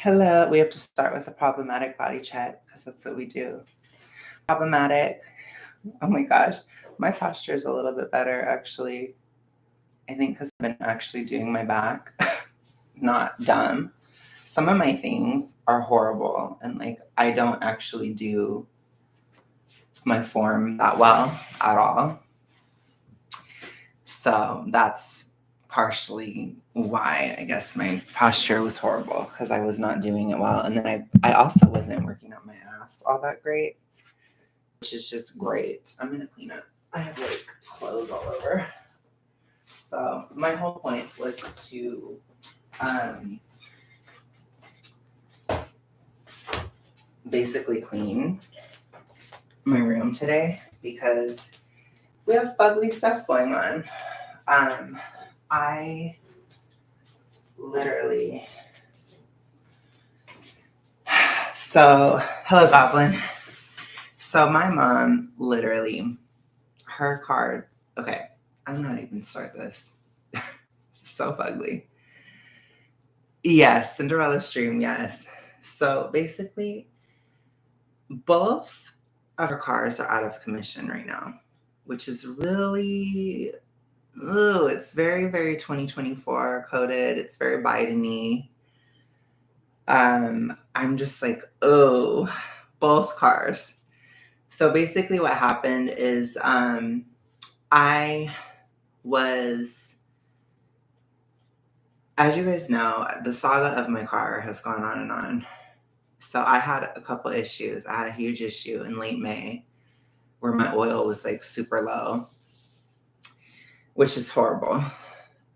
Hello. We have to start with a problematic body check because that's what we do. Problematic. Oh my gosh. My posture is a little bit better, actually. I think because I've been actually doing my back, not dumb. Some of my things are horrible, and I don't actually do my form that well at all. So that's partially why I guess my posture was horrible, because I was not doing it well. And then I also wasn't working out my ass all that great, which is just great. I'm going to clean up. I have clothes all over. So my whole point was to basically clean my room today because we have fugly stuff going on. I literally... So, hello, Goblin. So my mom literally, her card... Okay, I'm not even start this. So fugly. Yes, Cinderella stream, yes. So basically, both of her cars are out of commission right now, which is really... Ooh, it's very, very 2024 coded. It's very Biden-y. I'm just like, oh, both cars. So basically what happened is I was, as you guys know, the saga of my car has gone on and on. So I had a couple issues. I had a huge issue in late May where my oil was super low, which is horrible.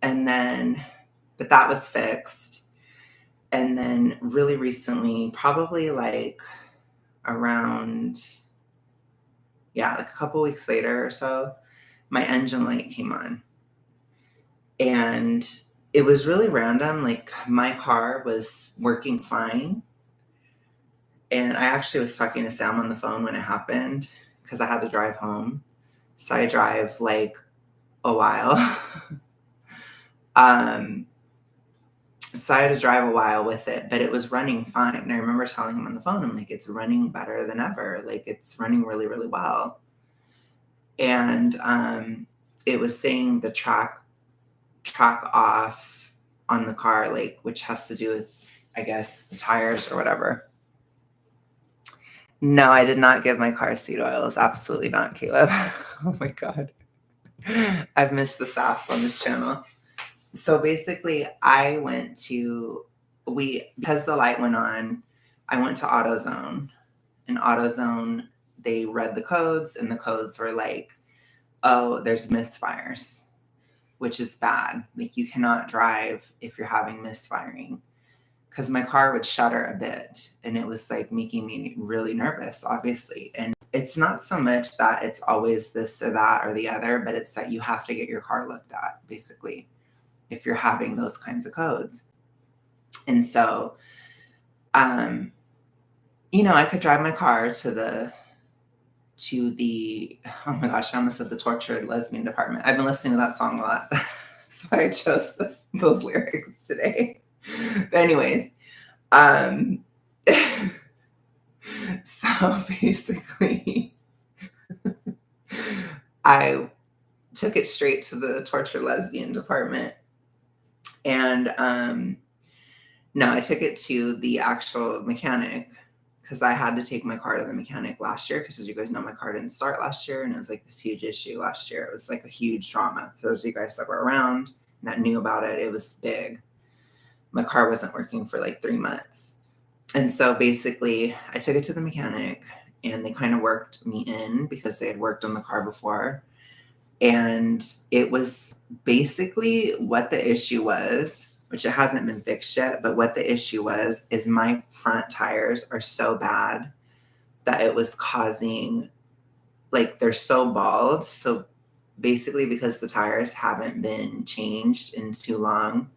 And then, but that was fixed. And then really recently, probably around, a couple weeks later or so, my engine light came on. And it was really random. My car was working fine. And I actually was talking to Sam on the phone when it happened because I had to drive home. So I drive a while. So I had to drive a while with it, but it was running fine. And I remember telling him on the phone, I'm like, it's running better than ever. It's running really, really well. And it was saying the track off on the car, which has to do with, I guess, the tires or whatever. No, I did not give my car seat oils. Absolutely not, Caleb. Oh my God. I've missed the sass on this channel. So basically I went to, because the light went on, I went to AutoZone. In AutoZone, they read the codes, and the codes were oh, there's misfires, which is bad. You cannot drive if you're having misfiring, because my car would shudder a bit, and it was making me really nervous, obviously. And it's not so much that it's always this or that or the other, but it's that you have to get your car looked at, basically, if you're having those kinds of codes. And so, I could drive my car to the, oh my gosh, I almost said the tortured lesbian department. I've been listening to that song a lot. That's why I chose those lyrics today. But anyways, so basically, I took it straight to the tortured lesbian department. And no, I took it to the actual mechanic, because I had to take my car to the mechanic last year, because as you guys know, my car didn't start last year, and it was this huge issue last year. It was a huge drama. For those of you guys that were around and that knew about it, it was big. My car wasn't working for 3 months. And so basically I took it to the mechanic, and they kind of worked me in because they had worked on the car before. And it was basically what the issue was, which it hasn't been fixed yet, but what the issue was is my front tires are so bad that it was causing, they're so bald. So basically, because the tires haven't been changed in too long,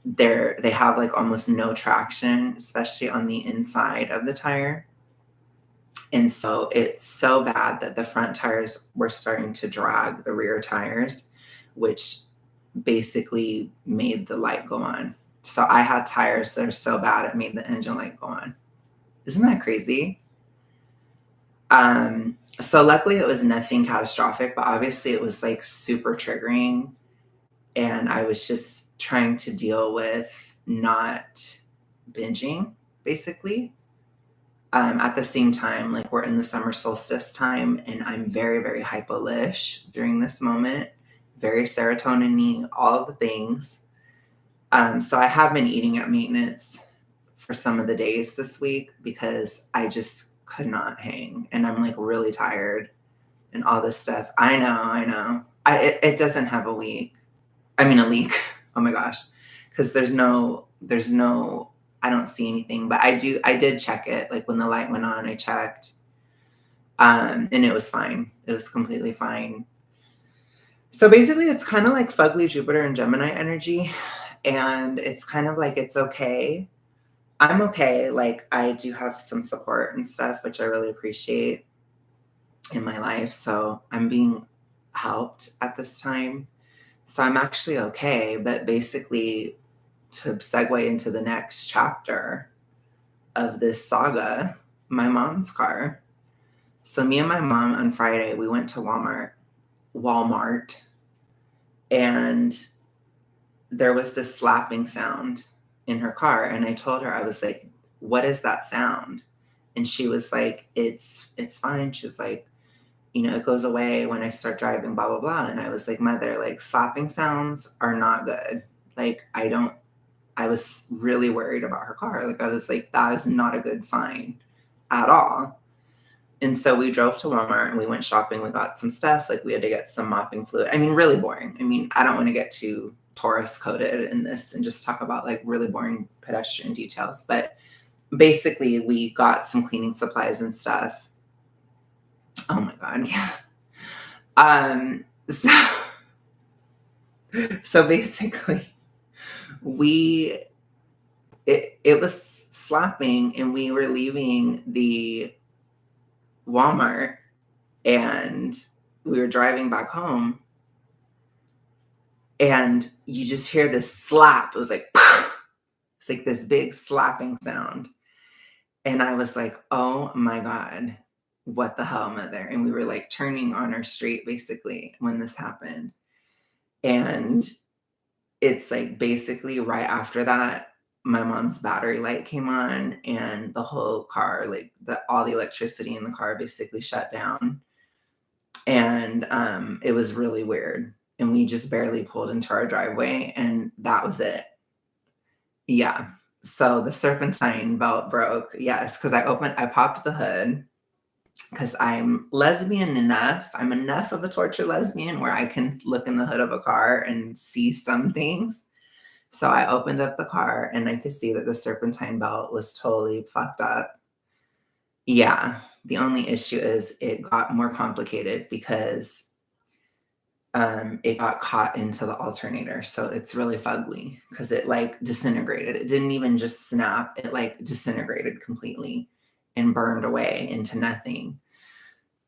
they have almost no traction, especially on the inside of the tire. And so it's so bad that the front tires were starting to drag the rear tires, which basically made the light go on. So I had tires that are so bad it made the engine light go on. Isn't that crazy? So luckily it was nothing catastrophic, but obviously it was like super triggering. And I was just trying to deal with not binging, basically. At the same time, like we're in the summer solstice time, and I'm very, very hypolish during this moment, very serotonin-y, all the things. So I have been eating at maintenance for some of the days this week because I just could not hang, and I'm like really tired and all this stuff. I know, I know. It doesn't have a week. I mean a leak. Oh my gosh, because there's no. I don't see anything, but I did check it. Like when the light went on, I checked, and it was fine. It was completely fine. So basically, it's kind of like fugly Jupiter and Gemini energy, and it's kind of like it's okay. I'm okay. Like I do have some support and stuff, which I really appreciate in my life. So I'm being helped at this time. So I'm actually okay. But basically, to segue into the next chapter of this saga, my mom's car. So me and my mom on Friday, we went to Walmart, and there was this slapping sound in her car. And I told her, I was like, what is that sound? And she was like, it's fine. She's like, it goes away when I start driving, blah, blah, blah. And I was like, mother, like slapping sounds are not good. Like, I was really worried about her car. Like, I was like, that is not a good sign at all. And so we drove to Walmart and we went shopping. We got some stuff. Like, we had to get some mopping fluid. I mean, really boring. I mean, I don't want to get too Taurus coded in this and just talk about like really boring pedestrian details. But basically, we got some cleaning supplies and stuff. Oh my God. Yeah. So, so basically, we it was slapping, and we were leaving the Walmart, and we were driving back home, and you just hear this slap. It was like it's like this big slapping sound, and I was like, "Oh my God, what the hell, mother?" And we were like turning on our street basically when this happened, and it's like basically right after that, my mom's battery light came on and the whole car, like all the electricity in the car basically shut down. And it was really weird. And we just barely pulled into our driveway and that was it. Yeah. So the serpentine belt broke. Yes, because I popped the hood because I'm lesbian enough. I'm enough of a torture lesbian where I can look in the hood of a car and see some things. So I opened up the car and I could see that the serpentine belt was totally fucked up. Yeah. The only issue is it got more complicated because it got caught into the alternator. So it's really fugly because it like disintegrated. It didn't even just snap, it like disintegrated completely and burned away into nothing,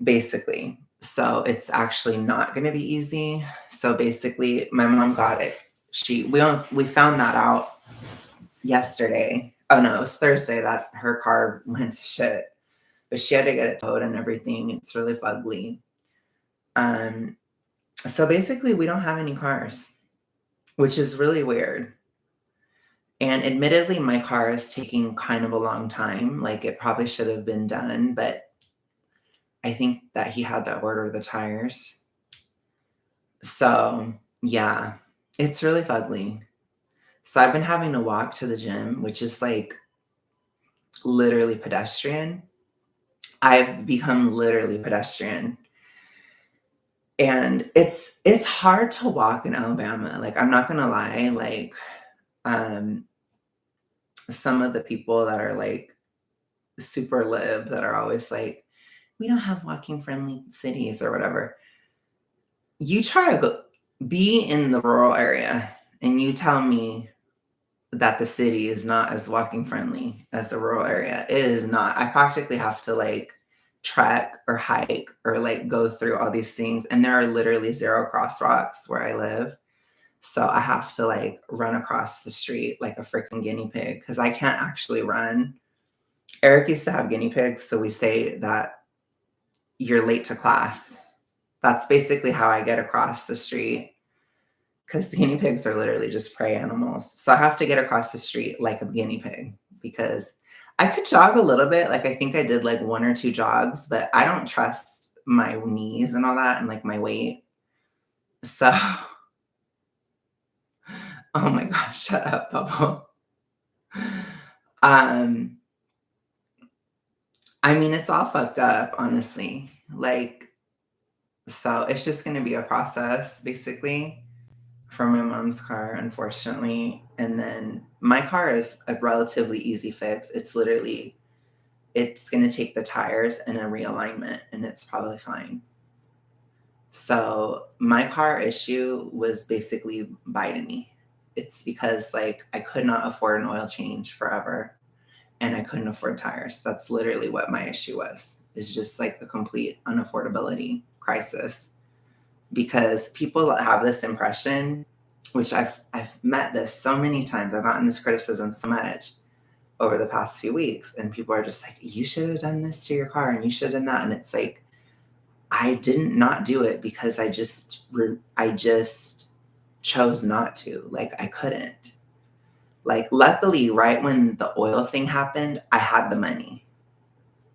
basically. So it's actually not going to be easy. So basically, my mom got it. We found that out yesterday. Oh no, it was Thursday that her car went to shit, but she had to get it towed and everything. It's really fugly. So basically, we don't have any cars, which is really weird. And admittedly, my car is taking kind of a long time. Like it probably should have been done, but I think that he had to order the tires. So yeah, it's really fugly. So I've been having to walk to the gym, which is like literally pedestrian. I've become literally pedestrian. And it's hard to walk in Alabama. Like I'm not gonna lie, like um some of the people that are like super lib that are always like, we don't have walking friendly cities or whatever. You try to go be in the rural area and you tell me that the city is not as walking friendly as the rural area. It is not. I practically have to like trek or hike or like go through all these things. And there are literally zero crosswalks where I live. So I have to like run across the street like a freaking guinea pig because I can't actually run. Eric used to have guinea pigs, so we say that you're late to class. That's basically how I get across the street because the guinea pigs are literally just prey animals. So I have to get across the street like a guinea pig because I could jog a little bit. Like I think I did like 1 or 2 jogs, but I don't trust my knees and all that and like my weight. So, oh my gosh, shut up, Bubble. Um, I mean, it's all fucked up, honestly. Like, so it's just gonna be a process, basically, for my mom's car, unfortunately. And then my car is a relatively easy fix. It's gonna take the tires and a realignment, and it's probably fine. So my car issue was basically biting me. It's because like I could not afford an oil change forever and I couldn't afford tires. That's literally what my issue was. It's just like a complete unaffordability crisis because people have this impression, which I've met this so many times. I've gotten this criticism so much over the past few weeks, and people are just like, "You should have done this to your car, and you should have done that." And it's like, I didn't not do it because I just chose not to. Like I couldn't. Like luckily, right when the oil thing happened, I had the money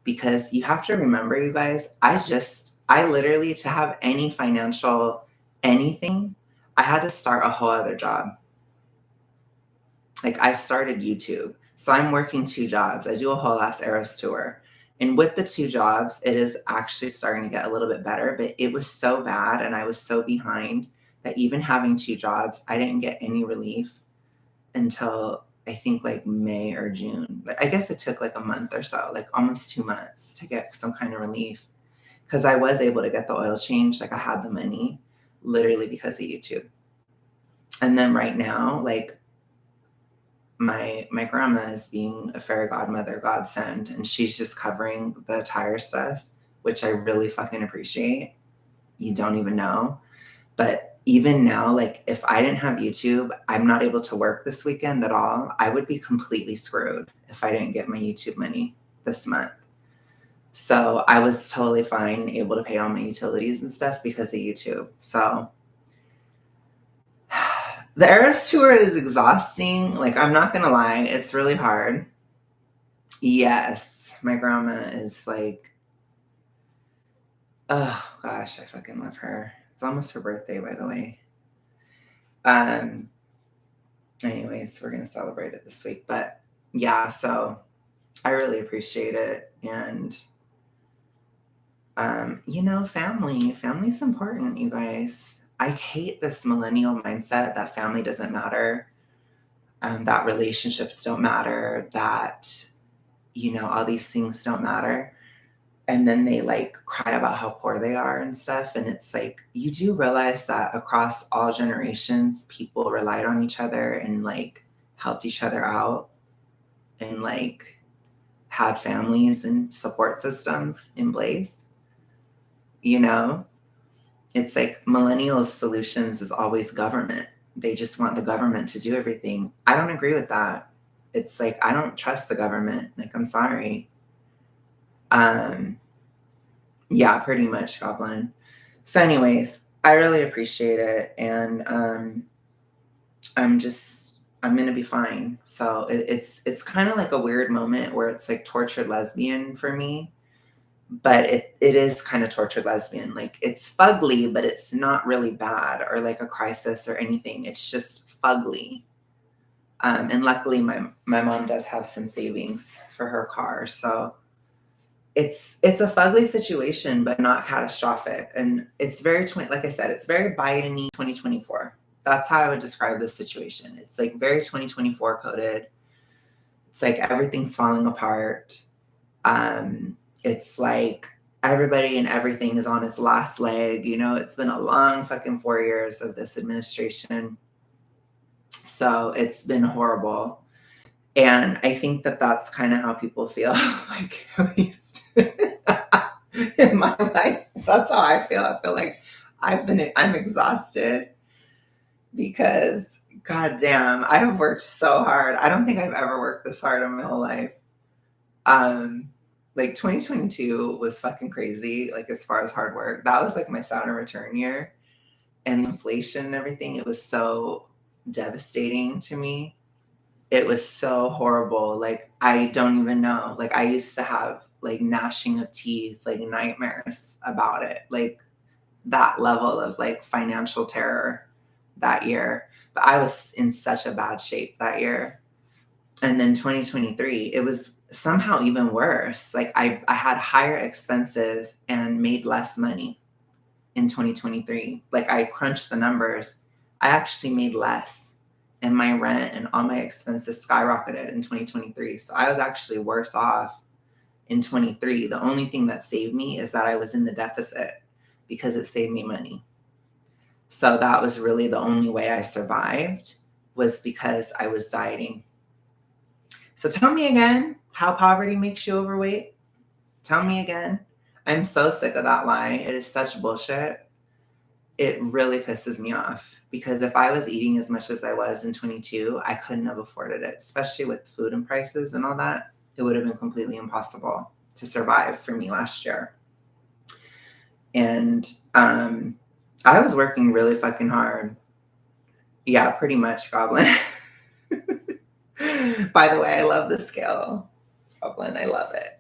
because you have to remember, you guys, I literally, to have any financial anything, I had to start a whole other job. Like I started YouTube. So I'm working 2 jobs. I do a whole ass Eras tour. And with the 2 jobs, it is actually starting to get a little bit better, but it was so bad and I was so behind that even having 2 jobs, I didn't get any relief until I think like May or June. I guess it took like a month or so, like almost 2 months to get some kind of relief because I was able to get the oil change. Like I had the money literally because of YouTube. And then right now, like my grandma is being a fairy godmother, godsend, and she's just covering the tire stuff, which I really fucking appreciate. You don't even know. But even now, like if I didn't have YouTube, I'm not able to work this weekend at all. I would be completely screwed if I didn't get my YouTube money this month. So I was totally fine, able to pay all my utilities and stuff because of YouTube. So the Eras tour is exhausting. Like I'm not gonna lie, it's really hard. Yes, my grandma is like, oh gosh, I fucking love her. It's almost her birthday, by the way. Um, anyways, we're gonna celebrate it this week. But yeah, so I really appreciate it. And family's important, you guys. I hate this millennial mindset that family doesn't matter, that relationships don't matter, that all these things don't matter. And then they like cry about how poor they are and stuff. And it's like, you do realize that across all generations, people relied on each other and like helped each other out and like had families and support systems in place. You know, it's like millennials' solutions is always government. They just want the government to do everything. I don't agree with that. It's like, I don't trust the government. Like, I'm sorry. Um, Yeah, pretty much, Goblin. So, anyways, I really appreciate it, and I'm gonna be fine. So it's kind of like a weird moment where it's like tortured lesbian for me, but it is kind of tortured lesbian. Like it's fugly, but it's not really bad or like a crisis or anything. It's just fugly. And luckily, my mom does have some savings for her car, so it's a fugly situation, but not catastrophic. And it's very like I said, it's very Biden-y 2024. That's how I would describe this situation. It's like very 2024 coded. It's like everything's falling apart. It's like everybody and everything is on its last leg. It's been a long fucking 4 years of this administration. So it's been horrible. And I think that that's kind of how people feel, like at least in my life. That's how I feel. I feel like I'm exhausted. because goddamn, I have worked so hard. I don't think I've ever worked this hard in my whole life. Um, like 2022 was fucking crazy, like as far as hard work. That was like my Saturn return year, and inflation and everything. It was so devastating to me. It was so horrible. Like I don't even know. Like I used to have like gnashing of teeth, like nightmares about it. Like that level of like financial terror that year. But I was in such a bad shape that year. And then 2023, it was somehow even worse. Like I had higher expenses and made less money in 2023. Like I crunched the numbers. I actually made less, and my rent and all my expenses skyrocketed in 2023. So I was actually worse off in 23. The only thing that saved me is that I was in the deficit because it saved me money. So that was really the only way I survived, was because I was dieting. So tell me again how poverty makes you overweight. Tell me again. I'm so sick of that lie. It is such bullshit. It really pisses me off because if I was eating as much as I was in 22, I couldn't have afforded it, especially with food and prices and all that. It would have been completely impossible to survive for me last year. And I was working really fucking hard. Yeah, pretty much, Goblin. By the way, I love the scale, Goblin. I love it.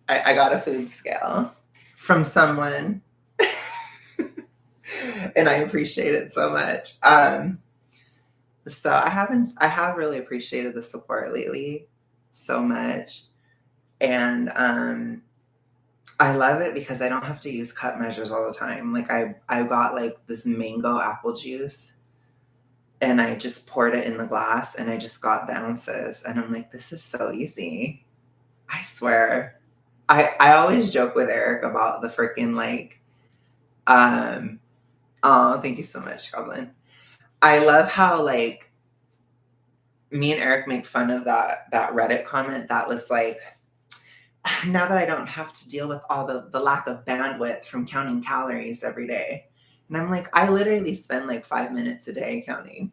I got a food scale from someone, and I appreciate it so much. So I have really appreciated the support lately so much, and I love it because I don't have to use cup measures all the time. Like I got like this mango apple juice, and I just poured it in the glass, and I just got the ounces, and I'm like, this is so easy. I swear. I always joke with Eric about the freaking like, oh, thank you so much, Goblin. I love how like me and Eric make fun of that Reddit comment that was like, now that I don't have to deal with all the lack of bandwidth from counting calories every day. And I'm like, I literally spend like 5 minutes a day counting.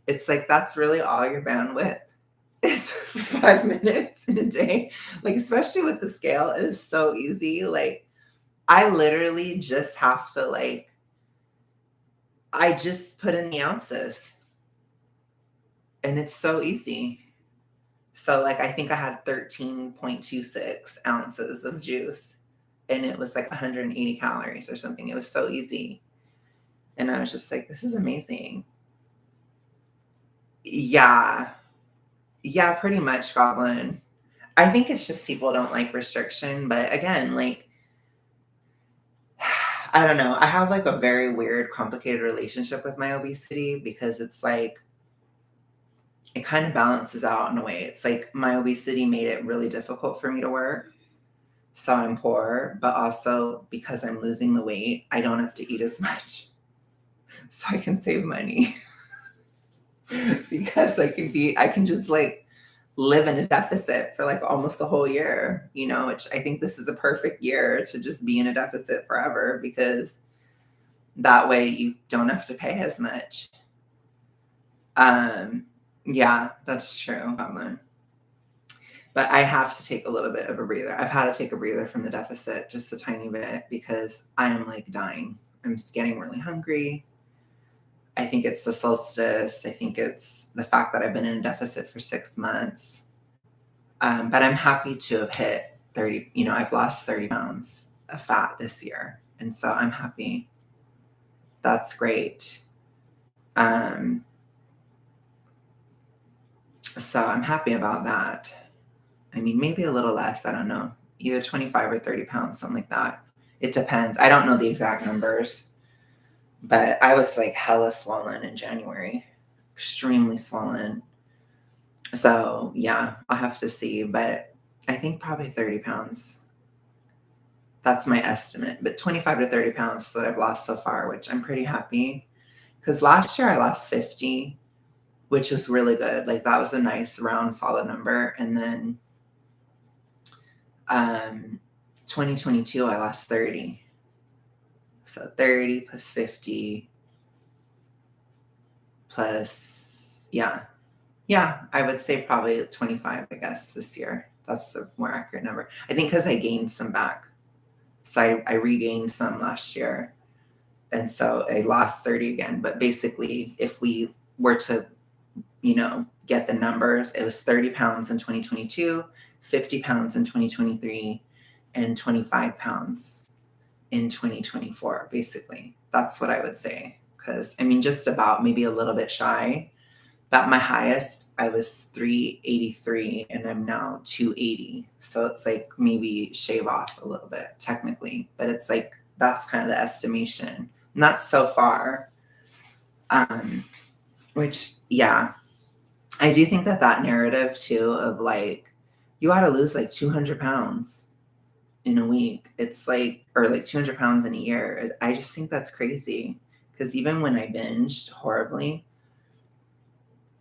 It's like that's really all your bandwidth is 5 minutes in a day. Like, especially with the scale, it is so easy. Like, I literally just have to like, I just put in the ounces, and it's so easy. So like I think I had 13.26 ounces of juice, and it was like 180 calories or something. It was so easy. And I was just like, this is amazing. Yeah. Yeah, pretty much, Goblin. I think it's just people don't like restriction, but again, like I don't know. I have like a very weird, complicated relationship with my obesity because it's like it kind of balances out in a way. It's like my obesity made it really difficult for me to work. So I'm poor, but also because I'm losing the weight, I don't have to eat as much. So I can save money because I can just like live in a deficit for like almost a whole year, which I think this is a perfect year to just be in a deficit forever because that way you don't have to pay as much. Yeah, that's true. But I have to take a little bit of a breather. I've had to take a breather from the deficit just a tiny bit because I am like dying. I'm just getting really hungry. I think it's the solstice. I think it's the fact that I've been in a deficit for 6 months. But I'm happy to have hit 30. I've lost 30 pounds of fat this year. And so I'm happy. That's great. So I'm happy about that. I mean, maybe a little less. I don't know. Either 25 or 30 pounds, something like that. It depends. I don't know the exact numbers, but I was like hella swollen in January, extremely swollen. So yeah, I'll have to see, but I think probably 30 pounds. That's my estimate, but 25 to 30 pounds is what I've lost so far, which I'm pretty happy. Because last year I lost 50, which was really good. Like that was a nice round solid number. And then 2022 I lost 30. So 30 plus 50. plus, yeah, I would say probably 25, I guess, this year. That's a more accurate number. I think because I gained some back. So I regained some last year. And so I lost 30 again. But basically, if we were to, get the numbers, it was 30 pounds in 2022, 50 pounds in 2023, and 25 pounds in 2024, basically. That's what I would say. Because, just about maybe a little bit shy. At my highest, I was 383 and I'm now 280. So it's like maybe shave off a little bit technically, but it's like that's kind of the estimation. Not so far. Which, yeah, I do think that narrative too of like, you ought to lose like 200 pounds in a week. It's like, or like 200 pounds in a year. I just think that's crazy. Because even when I binged horribly,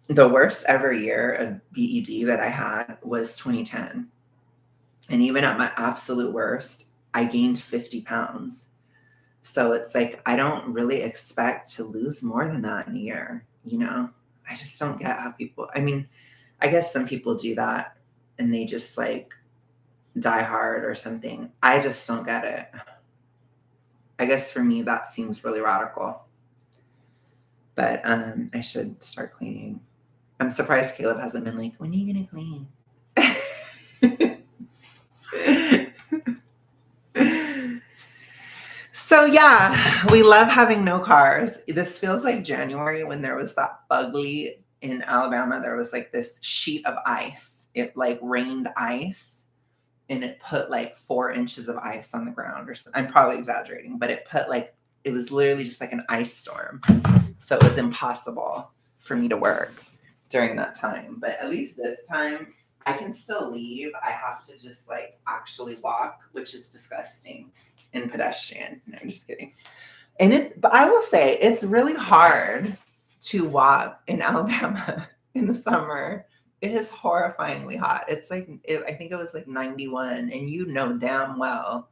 the worst ever year of BED that I had was 2010. And even at my absolute worst, I gained 50 pounds. So it's like, I don't really expect to lose more than that in a year. I just don't get how people, I guess some people do that and they just like die hard or something. I just don't get it. I guess for me, that seems really radical. But I should start cleaning. I'm surprised Caleb hasn't been like, when are you going to clean? So yeah, we love having no cars. This feels like January when there was that ugly in Alabama. There was like this sheet of ice. It like rained ice and it put like 4 inches of ice on the ground or something. I'm probably exaggerating, but it was literally just like an ice storm. So it was impossible for me to work during that time. But at least this time I can still leave. I have to just like actually walk, which is disgusting and pedestrian. No, I'm just kidding. But I will say it's really hard to walk in Alabama in the summer. It is horrifyingly hot. It's like, I think it was like 91 and damn well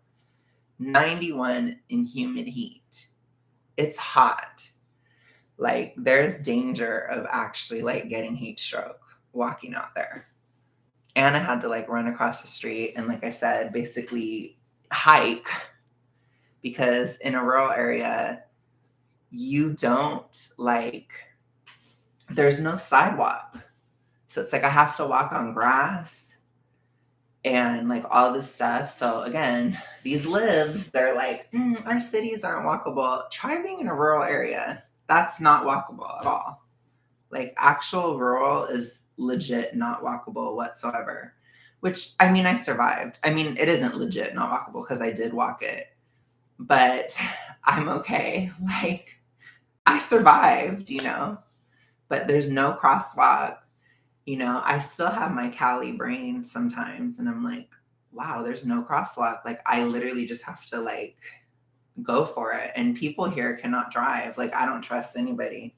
91 in humid heat. It's hot. Like there's danger of actually like getting heat stroke walking out there. And I had to like run across the street and like I said, basically hike because in a rural area, you don't there's no sidewalk. So it's like I have to walk on grass and like all this stuff. So again, these libs, they're like, our cities aren't walkable. Try being in a rural area. That's not walkable at all. Like actual rural is legit not walkable whatsoever. Which, I survived. It isn't legit not walkable because I did walk it. But I'm okay. Like, I survived, But there's no crosswalk. I still have my Cali brain sometimes. And I'm like, wow, there's no crosswalk. Like, I literally just have to, like, go for it. And people here cannot drive. Like, I don't trust anybody.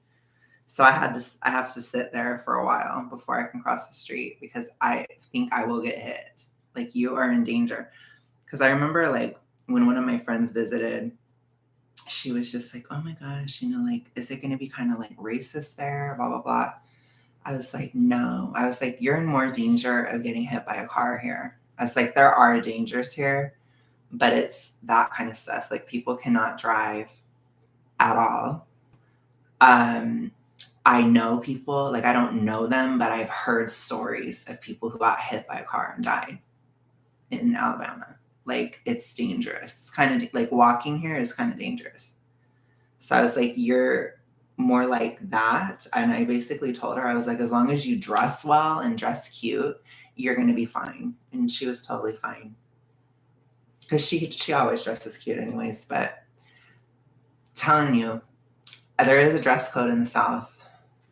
So I have to sit there for a while before I can cross the street because I think I will get hit. Like, you are in danger. Because I remember, like, when one of my friends visited, she was just like, oh my gosh, like, is it going to be kind of like racist there? Blah, blah, blah. I was like, no. I was like, you're in more danger of getting hit by a car here. I was like, there are dangers here, but it's that kind of stuff. Like, people cannot drive at all. I know people, like, I don't know them, but I've heard stories of people who got hit by a car and died in Alabama. Like, it's dangerous. It's kind of like walking here is kind of dangerous. So I was like, you're more like that. And I basically told her, I was like, as long as you dress well and dress cute, you're going to be fine. And she was totally fine. Because she always dresses cute anyways. But telling you, there is a dress code in the South.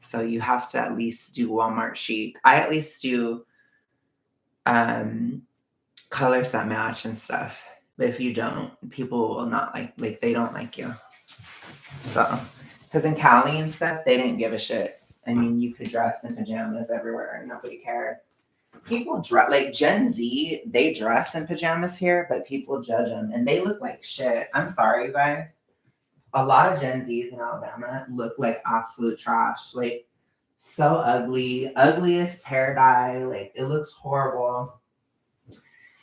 So you have to at least do Walmart chic. I at least do colors that match and stuff. But if you don't, people will not like they don't like you. So, because in Cali and stuff, they didn't give a shit. You could dress in pajamas everywhere and nobody cared. People dress, like Gen Z, they dress in pajamas here, but people judge them and they look like shit. I'm sorry, you guys. a lot of Gen Zs in Alabama look like absolute trash. Like, so ugly, ugliest hair dye. Like, it looks horrible.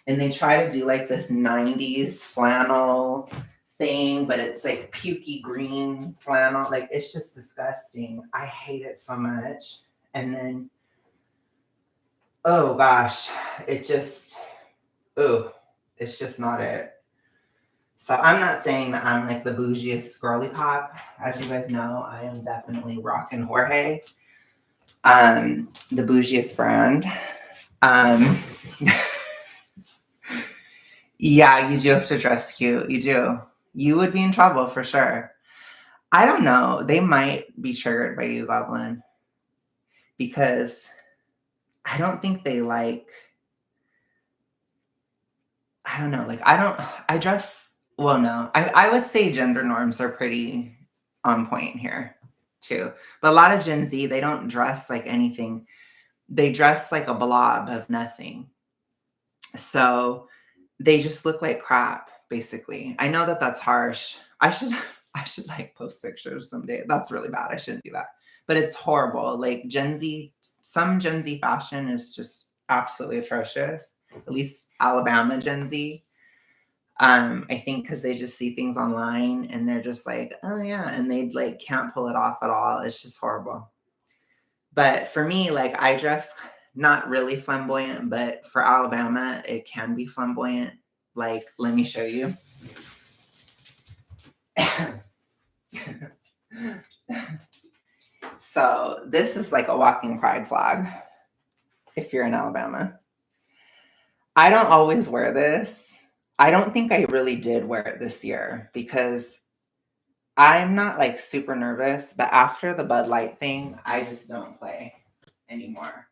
And they try to do like this 90s flannel thing, but it's like pukey green flannel. Like, it's just disgusting. I hate it so much. And then, oh gosh, it just, oh, it's just not it. So I'm not saying that I'm like the bougiest girly pop. As you guys know, I am definitely rockin' Jorge, the bougiest brand. Um, yeah, you do have to dress cute. You do. You would be in trouble for sure. I don't know. They might be triggered by you, Goblin, because I don't think they like. I don't know. Like, I dress, well, no. I would say gender norms are pretty on point here too. But a lot of Gen Z, they don't dress like anything. They dress like a blob of nothing. So they just look like crap, basically. I know that that's harsh. I should like post pictures someday. That's really bad. I shouldn't do that. But it's horrible. Like Gen Z, some Gen Z fashion is just absolutely atrocious. At least Alabama Gen Z. I think because they just see things online and they're just like, oh yeah, and they like can't pull it off at all. It's just horrible. But for me, like I dress not really flamboyant, but for Alabama, it can be flamboyant. Like, let me show you. So this is like a walking pride flag if you're in Alabama. I don't always wear this. I don't think I really did wear it this year because I'm not like super nervous, but after the Bud Light thing, I just don't play anymore.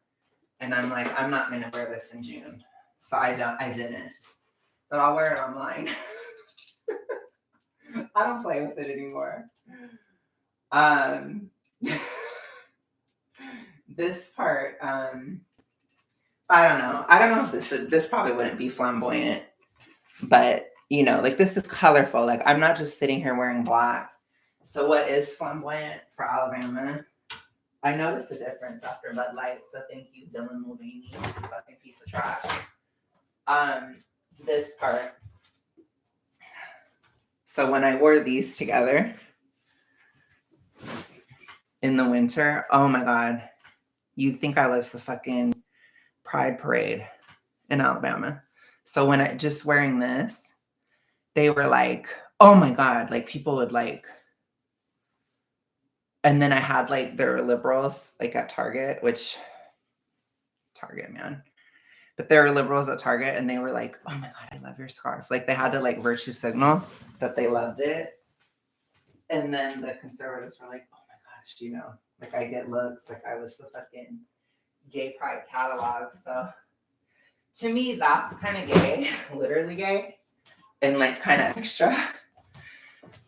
And I'm like, I'm not gonna wear this in June. So I didn't. But I'll wear it online. I don't play with it anymore. This part, I don't know. I don't know if this probably wouldn't be flamboyant, but you know, like this is colorful. Like I'm not just sitting here wearing black. So what is flamboyant for Alabama? I noticed a difference after Bud Light. So thank you, Dylan Mulvaney, fucking piece of trash. This part. So when I wore these together in the winter, oh my God, you'd think I was the fucking Pride Parade in Alabama. So when I just wearing this, they were like, oh my God, like people would like, and then I had like, there were liberals like at Target, which Target, man. But there were liberals at Target and they were like, oh my God, I love your scarf. Like they had to like virtue signal that they loved it. And then the conservatives were like, oh my gosh, you know, like I get looks like I was the fucking gay pride catalog. So to me, that's kind of gay, literally gay, and like kind of extra.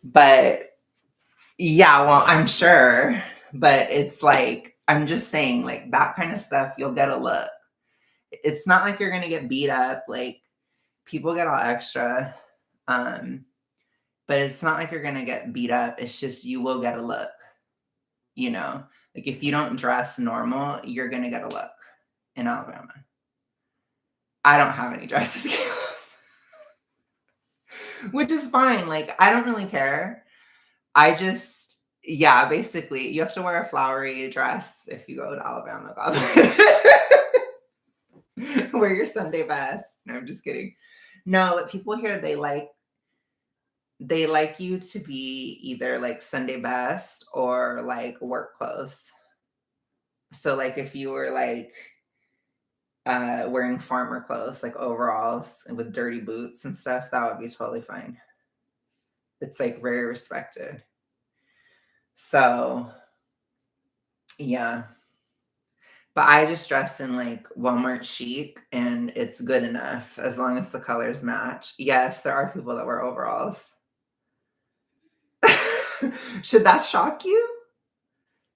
But yeah, well, I'm sure. But it's like, I'm just saying, like that kind of stuff, you'll get a look. It's not like you're going to get beat up. Like people get all extra. But it's not like you're going to get beat up. It's just you will get a look. You know, like if you don't dress normal, you're going to get a look in Alabama. I don't have any dresses, which is fine. Like, I don't really care. I just, yeah, basically, you have to wear a flowery dress if you go to Alabama. Wear your Sunday best. No, I'm just kidding. No, but people here, they like you to be either like Sunday best or like work clothes. So like if you were like wearing farmer clothes, like overalls and with dirty boots and stuff, that would be totally fine. It's like very respected. So yeah. But I just dress in like Walmart chic and it's good enough as long as the colors match. Yes, there are people that wear overalls. Should that shock you?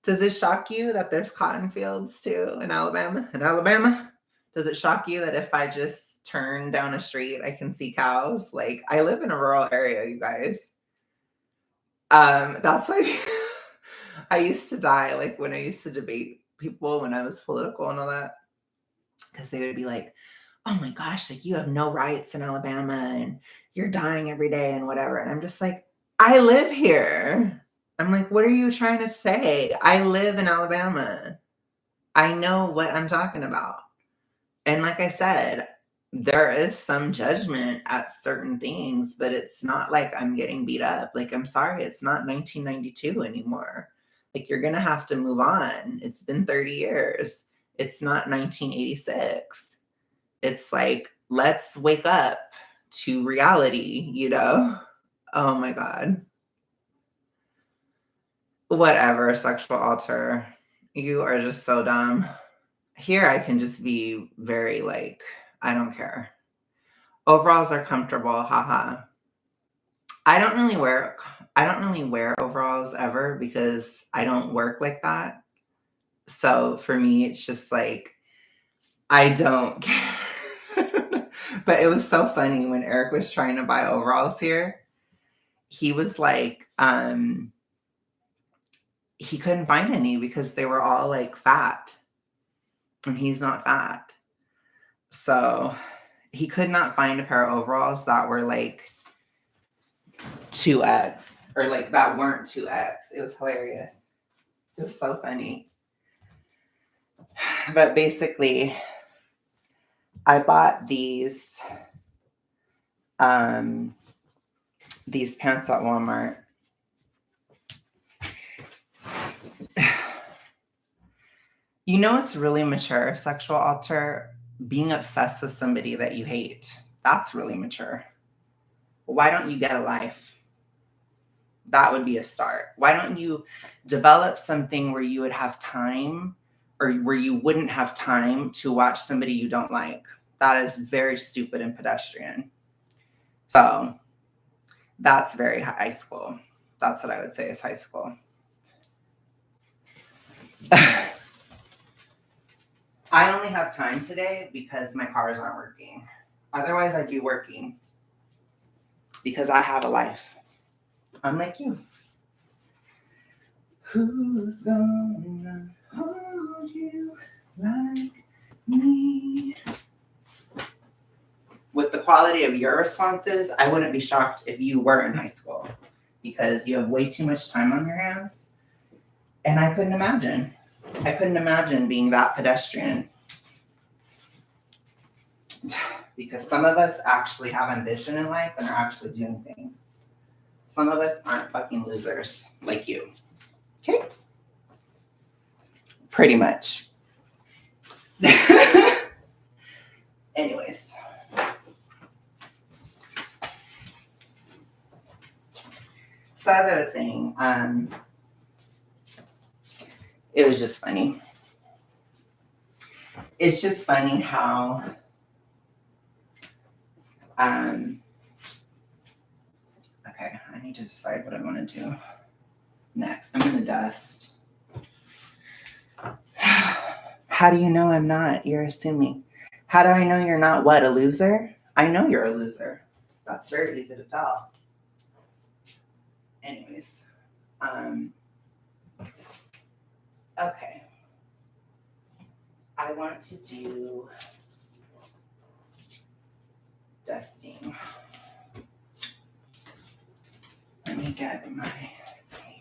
Does it shock you that there's cotton fields too in Alabama? In Alabama? Does it shock you that if I just turn down a street, I can see cows? Like, I live in a rural area, you guys. That's why I used to die, like, when I used to debate people when I was political and all that, because they would be like, "Oh my gosh, like, you have no rights in Alabama, and you're dying every day and whatever," and I'm just like, "I live here." I'm like, "What are you trying to say? I live in Alabama. I know what I'm talking about." And like I said, there is some judgment at certain things, but it's not like I'm getting beat up. Like, I'm sorry, it's not 1992 anymore. Like, you're gonna have to move on. It's been 30 years. It's not 1986. It's like, let's wake up to reality, you know? Oh my God. Whatever, sexual alter. You are just so dumb. Here, I can just be very like, I don't care. Overalls are comfortable, haha. I don't really wear I don't really wear overalls ever because I don't work like that. So for me, it's just like I don't care. But it was so funny when Eric was trying to buy overalls here. He was like, he couldn't find any because they were all like fat, and he's not fat. So he could not find a pair of overalls that were like 2X or like that weren't 2X. It was hilarious. It was so funny. But basically, I bought these pants at Walmart. You know, it's really mature, sexual alter, being obsessed with somebody that you hate. That's really mature. Why don't you get a life? That would be a start. Why don't you develop something where you would have time or where you wouldn't have time to watch somebody you don't like? That is very stupid and pedestrian. So that's very high school. That's what I would say is high school. I only have time today because my cars aren't working. Otherwise, I'd be working because I have a life. Unlike you. Who's gonna hold you like me? With the quality of your responses, I wouldn't be shocked if you were in high school because you have way too much time on your hands. And I couldn't imagine. I couldn't imagine being that pedestrian. Because some of us actually have ambition in life and are actually doing things. Some of us aren't fucking losers like you. Okay? Pretty much. Anyways. So as I was saying, it was just funny. It's just funny how okay, I need to decide what I want to do next. I'm gonna dust. How do you know I'm not? You're assuming. How do I know you're not what, a loser? I know you're a loser. That's very easy to tell. Anyways, okay. I want to do dusting. Let me get my thing.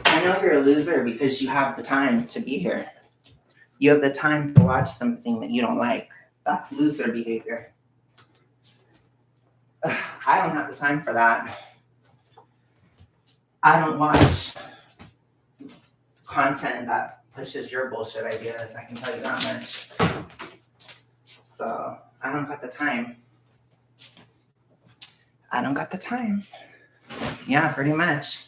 I know you're a loser because you have the time to be here. You have the time to watch something that you don't like. That's loser behavior. I don't have the time for that. I don't watch content that pushes your bullshit ideas. I can tell you that much. So I don't got the time. I don't got the time. Yeah, pretty much.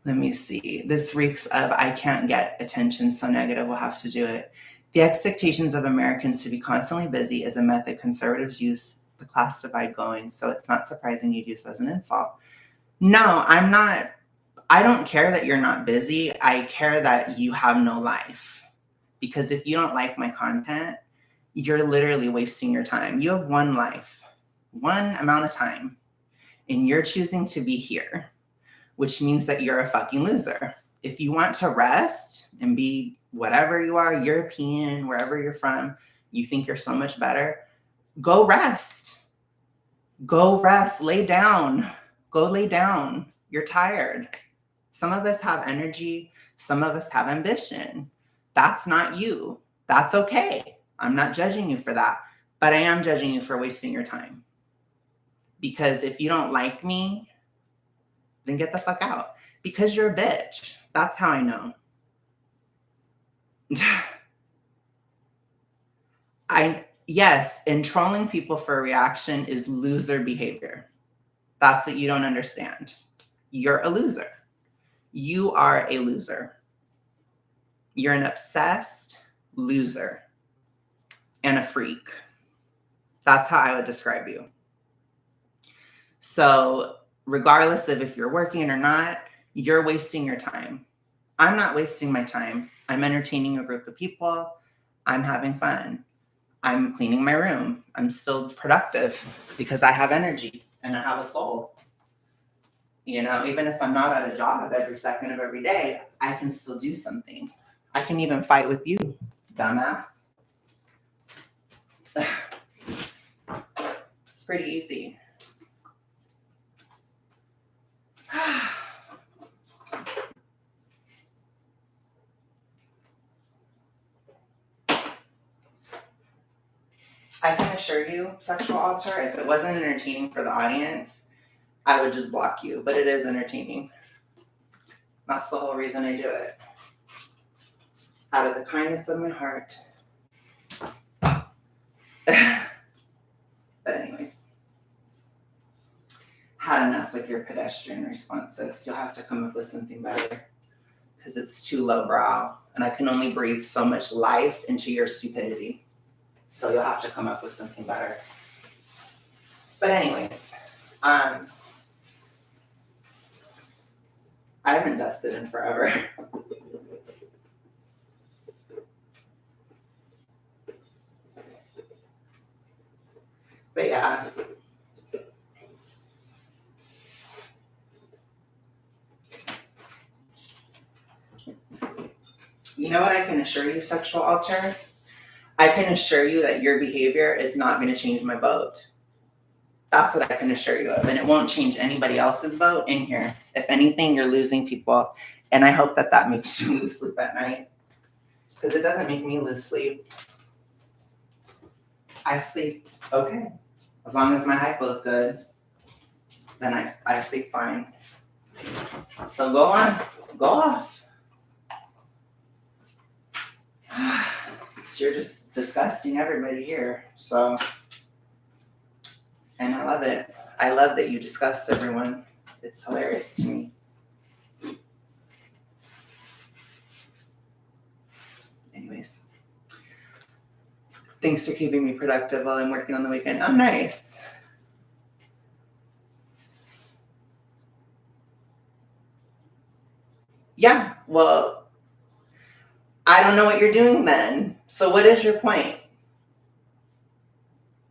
Let me see. This reeks of I can't get attention, so negative will have to do it. The expectations of Americans to be constantly busy is a method conservatives use the class divide going, so it's not surprising you'd use as an insult. No, I'm not. I don't care that you're not busy. I care that you have no life. Because if you don't like my content, you're literally wasting your time. You have one life, one amount of time, and you're choosing to be here, which means that you're a fucking loser. If you want to rest and be whatever you are, European, wherever you're from, you think you're so much better, go rest. Go rest. Lay down. Go lay down. You're tired. Some of us have energy. Some of us have ambition. That's not you. That's okay. I'm not judging you for that, but I am judging you for wasting your time. Because if you don't like me, then get the fuck out. Because you're a bitch. That's how I know. Yes, and trolling people for a reaction is loser behavior. That's what you don't understand. You're a loser. You are a loser. You're an obsessed loser and a freak. That's how I would describe you. So regardless of if you're working or not, you're wasting your time. I'm not wasting my time. I'm entertaining a group of people. I'm having fun. I'm cleaning my room. I'm still productive because I have energy and I have a soul. You know, even if I'm not at a job every second of every day, I can still do something. I can even fight with you, dumbass. It's pretty easy. I can assure you, sexual altar, if it wasn't entertaining for the audience, I would just block you. But it is entertaining. That's the whole reason I do it. Out of the kindness of my heart. But anyways. Had enough with your pedestrian responses. You'll have to come up with something better. Because it's too lowbrow. And I can only breathe so much life into your stupidity. So you'll have to come up with something better. But anyways, I haven't dusted in forever. But yeah. You know what I can assure you, sexual alter? I can assure you that your behavior is not going to change my vote. That's what I can assure you of. And it won't change anybody else's vote in here. If anything, you're losing people. And I hope that that makes you lose sleep at night. Because it doesn't make me lose sleep. I sleep okay. As long as my hypo is good, then I sleep fine. So go on. Go off. You're just disgusting everybody here. So, and I love it. I love that you disgust everyone. It's hilarious to me. Anyways. Thanks for keeping me productive while I'm working on the weekend. Oh, nice. Yeah, well, I don't know what you're doing then. So what is your point?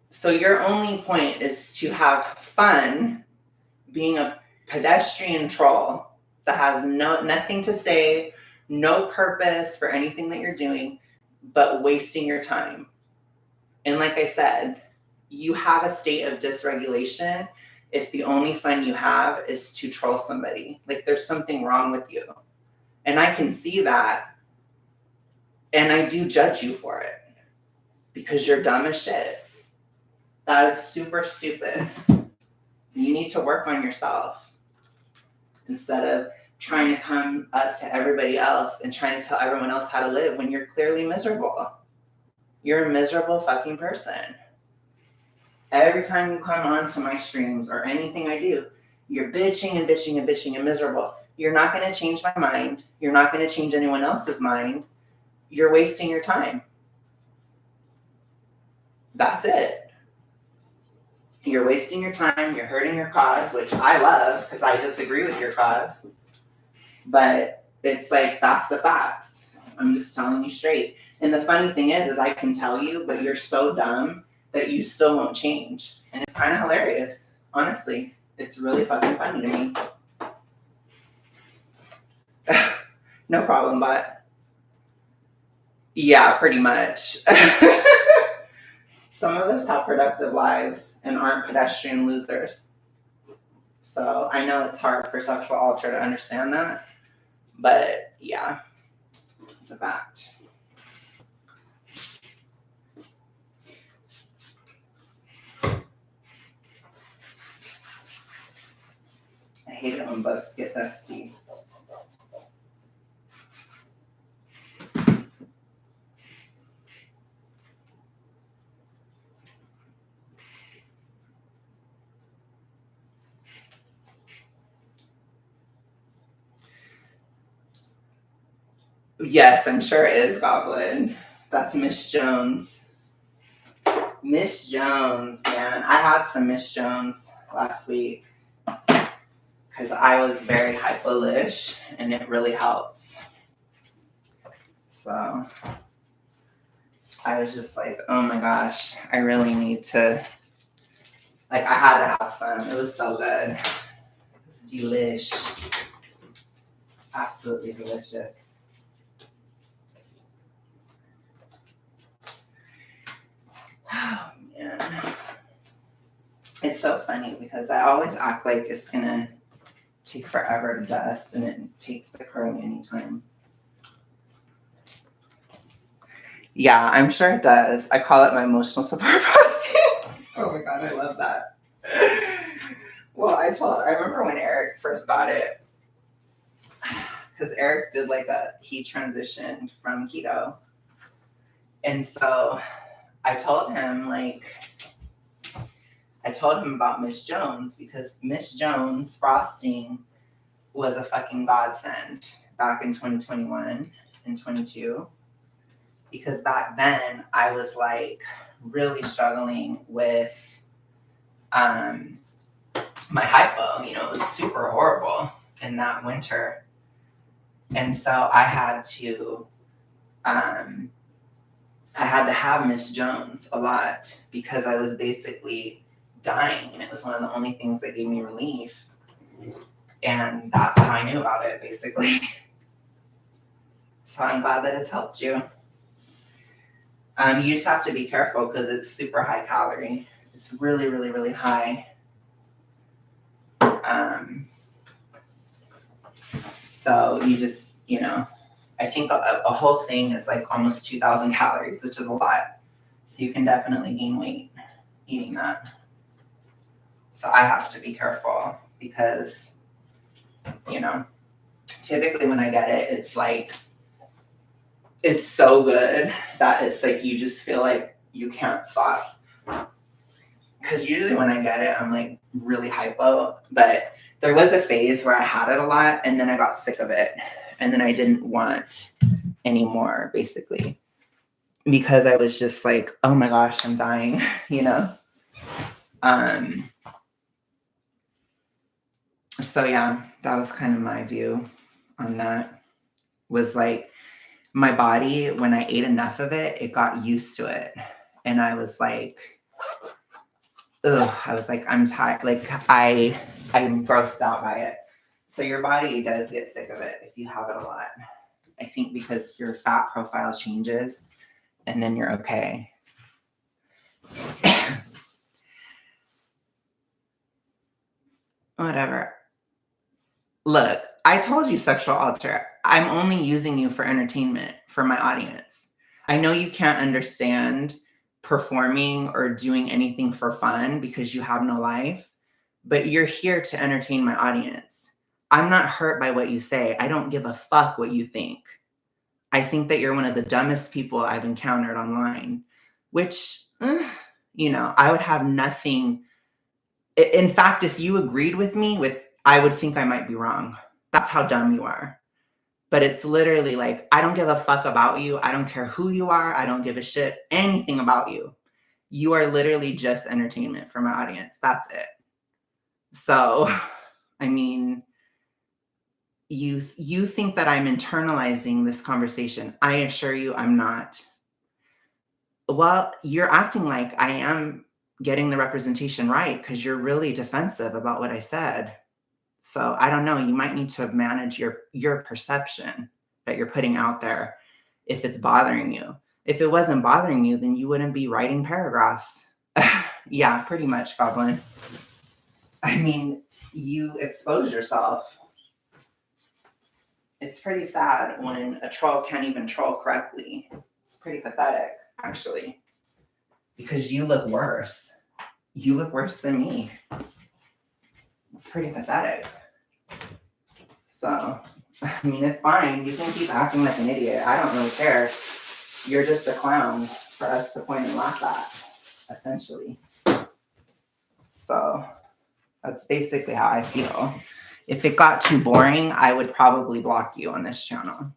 So your only point is to have fun being a pedestrian troll that has nothing to say, no purpose for anything that you're doing, but wasting your time. And like I said, you have a state of dysregulation if the only fun you have is to troll somebody. Like there's something wrong with you. And I can see that. And I do judge you for it because you're dumb as shit. That is super stupid. You need to work on yourself instead of trying to come up to everybody else and trying to tell everyone else how to live when you're clearly miserable. You're a miserable fucking person. Every time you come on to my streams or anything I do, you're bitching and bitching and bitching and miserable. You're not going to change my mind. You're not going to change anyone else's mind. You're wasting your time. That's it. You're wasting your time. You're hurting your cause, which I love because I disagree with your cause. But it's like, that's the facts. I'm just telling you straight. And the funny thing is I can tell you, but you're so dumb that you still won't change. And it's kind of hilarious. Honestly, it's really fucking funny to me. No problem, but yeah, pretty much. Some of us have productive lives and aren't pedestrian losers. So I know it's hard for sexual alter to understand that, but yeah, it's a fact. I hate it when books get dusty. Yes, I'm sure it is Goblin. That's Miss Jones. Miss Jones, man. I had some Miss Jones last week because I was very hypo-ish and it really helps. So I was just like, oh my gosh, I really need to, like, I had to have some. It was so good. It was delish. Absolutely delicious. Oh, man. It's so funny because I always act like it's going to take forever to dust, and it takes like hardly any time. Yeah, I'm sure it does. I call it my emotional support posting. Oh my god, I love that. Well, I remember when Eric first got it, because Eric did he transitioned from keto. And so I told him about Miss Jones, because Miss Jones frosting was a fucking godsend back in 2021 and 22. Because back then I was like really struggling with my hypo. It was super horrible in that winter. And so I had to have Miss Jones a lot because I was basically dying, and it was one of the only things that gave me relief. And that's how I knew about it, basically. So I'm glad that it's helped you. You just have to be careful because it's super high calorie. It's really, really, really high. So you just, I think a whole thing is like almost 2,000 calories, which is a lot. So you can definitely gain weight eating that. So I have to be careful because, typically when I get it, it's like, it's so good that it's like you just feel like you can't stop. Because usually when I get it, I'm like really hypo. But there was a phase where I had it a lot, and then I got sick of it. And then I didn't want any more, basically. Because I was just like, oh my gosh, I'm dying, So yeah, that was kind of my view on that. Was like, my body, when I ate enough of it, it got used to it. And I was like, ugh, I was like, I'm tired. Like, I'm grossed out by it. So your body does get sick of it if you have it a lot. I think because your fat profile changes, and then you're okay. Whatever. Look, I told you, sexual alter. I'm only using you for entertainment for my audience. I know you can't understand performing or doing anything for fun because you have no life, but you're here to entertain my audience. I'm not hurt by what you say. I don't give a fuck what you think. I think that you're one of the dumbest people I've encountered online, which, I would have nothing. In fact, if you agreed with me, I would think I might be wrong. That's how dumb you are. But it's literally like, I don't give a fuck about you. I don't care who you are. I don't give a shit anything about you. You are literally just entertainment for my audience. That's it. So, I mean, you think that I'm internalizing this conversation. I assure you I'm not. Well, you're acting like I am getting the representation right because you're really defensive about what I said. So I don't know, you might need to manage your perception that you're putting out there if it's bothering you. If it wasn't bothering you, then you wouldn't be writing paragraphs. Yeah, pretty much, Goblin. I mean, you expose yourself. It's pretty sad when a troll can't even troll correctly. It's pretty pathetic, actually, because you look worse. You look worse than me. It's pretty pathetic. So, I mean, it's fine. You can keep acting like an idiot. I don't really care. You're just a clown for us to point and laugh at, essentially. So, that's basically how I feel. If it got too boring, I would probably block you on this channel.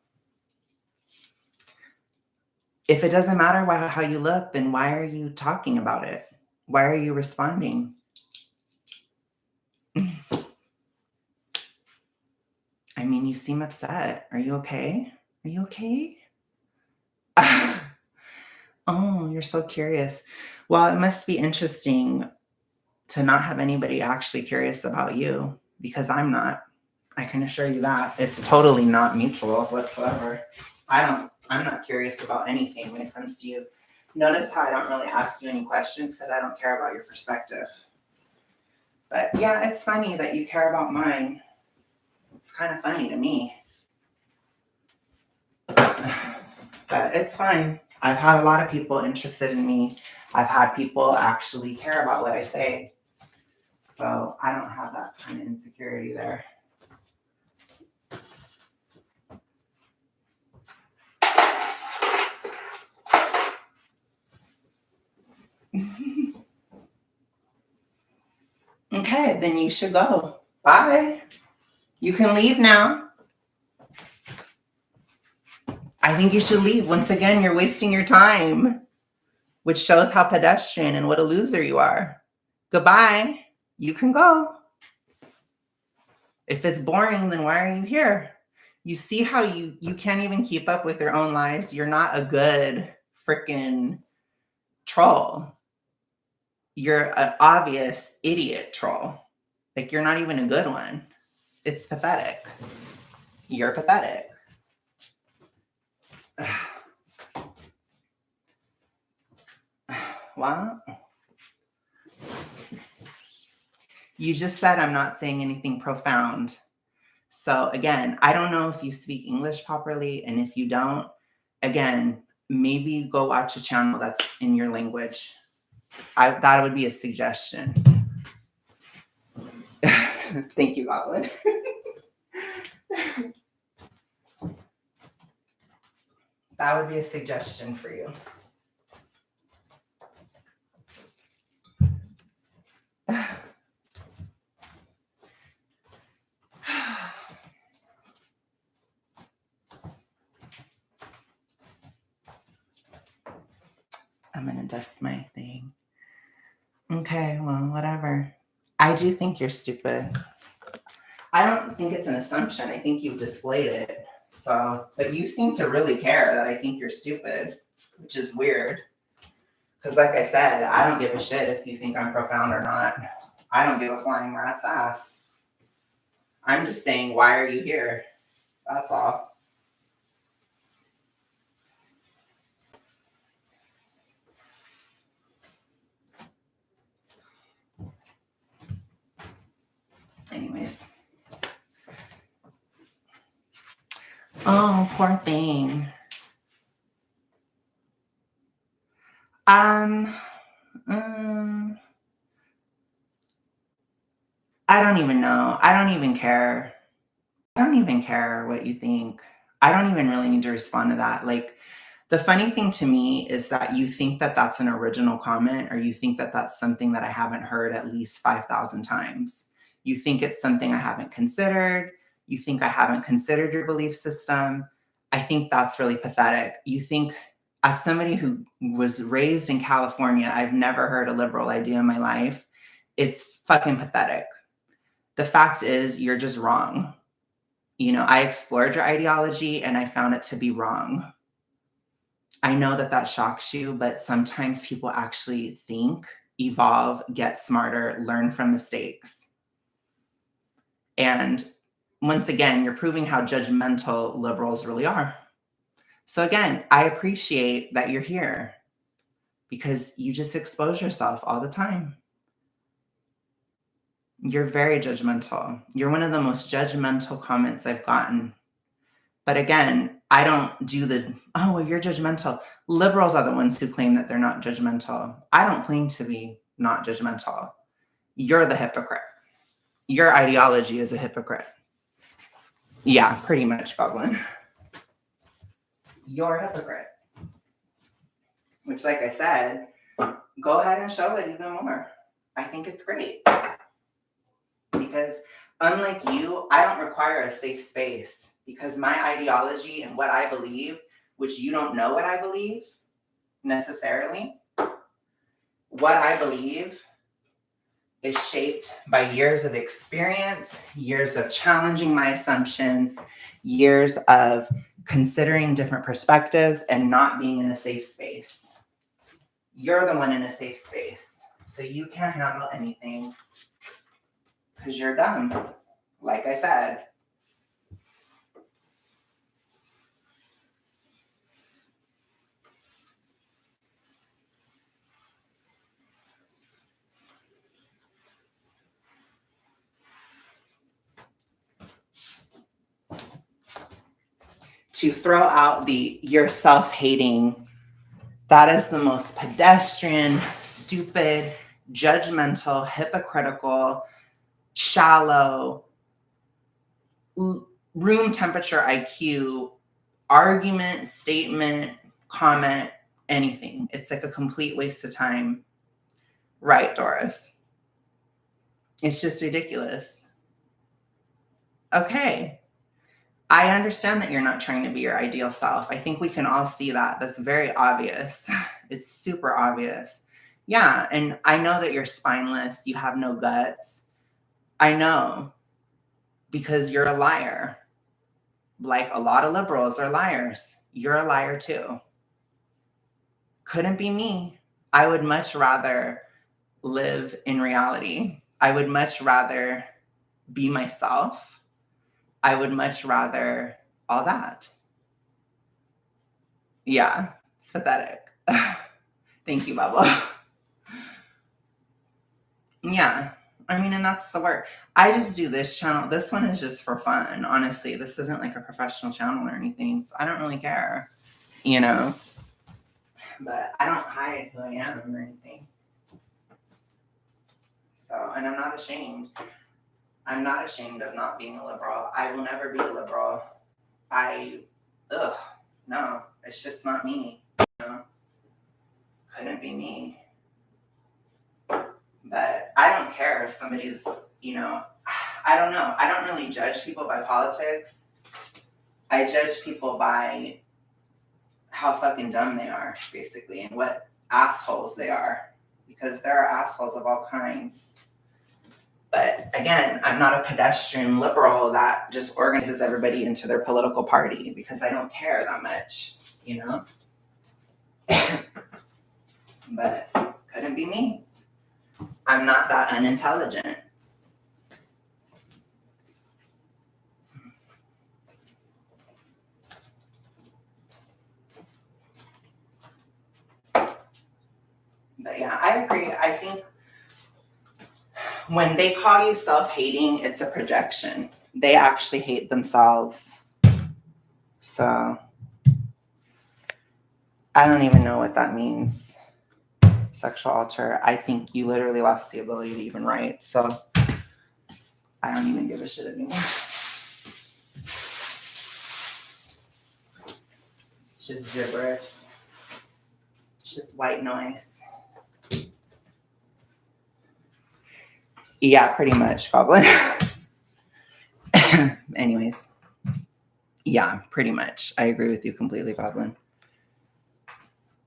If it doesn't matter how you look, then why are you talking about it? Why are you responding? I mean, you seem upset. Are you okay? Are you okay? Oh, you're so curious. Well, it must be interesting to not have anybody actually curious about you, because I'm not. I can assure you that. It's totally not mutual whatsoever. I'm not curious about anything when it comes to you. Notice how I don't really ask you any questions because I don't care about your perspective. But yeah, it's funny that you care about mine. It's kind of funny to me. But it's fine. I've had a lot of people interested in me. I've had people actually care about what I say. So I don't have that kind of insecurity there. Okay, then you should go. Bye. You can leave now. I think you should leave. Once again, you're wasting your time, which shows how pedestrian and what a loser you are. Goodbye. You can go. If it's boring, then why are you here? You see how you can't even keep up with your own lives. You're not a good freaking troll. You're an obvious idiot troll. Like, you're not even a good one. It's pathetic. You're pathetic. What? You just said I'm not saying anything profound. So again, I don't know if you speak English properly, and if you don't, again, maybe go watch a channel that's in your language. That would be a suggestion. Thank you, Goblin. That would be a suggestion for you. I'm going to dust my thing. Okay, well, whatever. I do think you're stupid. I don't think it's an assumption. I think you've displayed it. So, but you seem to really care that I think you're stupid, which is weird. Because like I said, I don't give a shit if you think I'm profound or not. I don't give a flying rat's ass. I'm just saying, why are you here? That's all. Anyways. Oh, poor thing. I don't even know. I don't even care. I don't even care what you think. I don't even really need to respond to that. Like, the funny thing to me is that you think that that's an original comment, or you think that that's something that I haven't heard at least 5,000 times. You think it's something I haven't considered. You think I haven't considered your belief system. I think that's really pathetic. You think As somebody who was raised in California, I've never heard a liberal idea in my life. It's fucking pathetic. The fact is, you're just wrong. I explored your ideology and I found it to be wrong. I know that shocks you, but sometimes people actually think, evolve, get smarter, learn from mistakes. And once again, you're proving how judgmental liberals really are. So again, I appreciate that you're here because you just expose yourself all the time. You're very judgmental. You're one of the most judgmental comments I've gotten. But again, I don't do well, you're judgmental. Liberals are the ones who claim that they're not judgmental. I don't claim to be not judgmental. You're the hypocrite. Your ideology is a hypocrite. Yeah, pretty much, Goblin. You're a hypocrite. Which, like I said, go ahead and show it even more. I think it's great. Because unlike you, I don't require a safe space because my ideology and what I believe, which you don't know what I believe necessarily, what I believe is shaped by years of experience, years of challenging my assumptions, years of considering different perspectives and not being in a safe space. You're the one in a safe space, so you can't handle anything because you're dumb, like I said. To throw out you're self-hating, that is the most pedestrian, stupid, judgmental, hypocritical, shallow, room temperature IQ argument, statement, comment, anything. It's like a complete waste of time. Right, Doris? It's just ridiculous. Okay. I understand that you're not trying to be your ideal self. I think we can all see that. That's very obvious. It's super obvious. Yeah, and I know that you're spineless. You have no guts. I know because you're a liar. Like a lot of liberals are liars. You're a liar too. Couldn't be me. I would much rather live in reality. I would much rather be myself. I would much rather all that. Yeah, it's pathetic. Thank you, Bubba. Yeah, I mean, and that's the word. I just do this channel. This one is just for fun. Honestly, this isn't like a professional channel or anything. So I don't really care, but I don't hide who I am or anything. So, and I'm not ashamed. I'm not ashamed of not being a liberal. I will never be a liberal. No, it's just not me. Couldn't be me. But I don't care if somebody's, I don't know. I don't really judge people by politics. I judge people by how fucking dumb they are, basically, and what assholes they are. Because there are assholes of all kinds. But again, I'm not a pedestrian liberal that just organizes everybody into their political party because I don't care that much, But couldn't be me. I'm not that unintelligent. But yeah, I agree. I think when they call you self-hating, it's a projection. They actually hate themselves. So I don't even know what that means. Sexual alter. I think you literally lost the ability to even write. So I don't even give a shit anymore. It's just gibberish. It's just white noise. Yeah, pretty much, Goblin. Anyways. Yeah, pretty much. I agree with you completely, Goblin.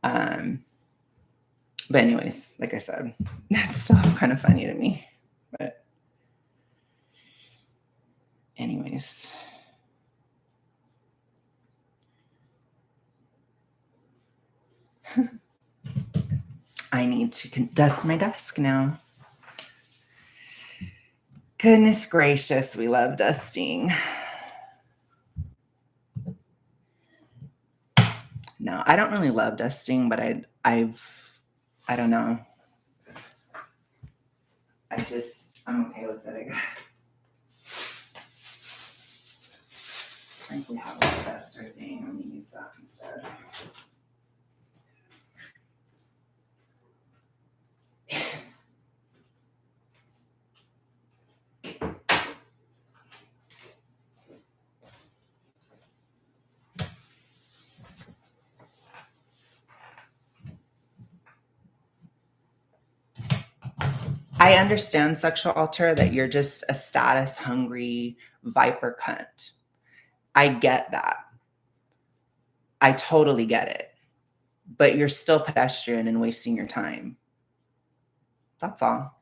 But anyways, like I said, that's still kind of funny to me. But anyways. I need to dust my desk now. Goodness gracious, we love dusting. No, I don't really love dusting, but I don't know. I'm okay with it, I guess. I think we have a duster thing. Let me use that instead. I understand, sexual alter, that you're just a status hungry viper cunt. I get that. I totally get it. But you're still pedestrian and wasting your time. That's all.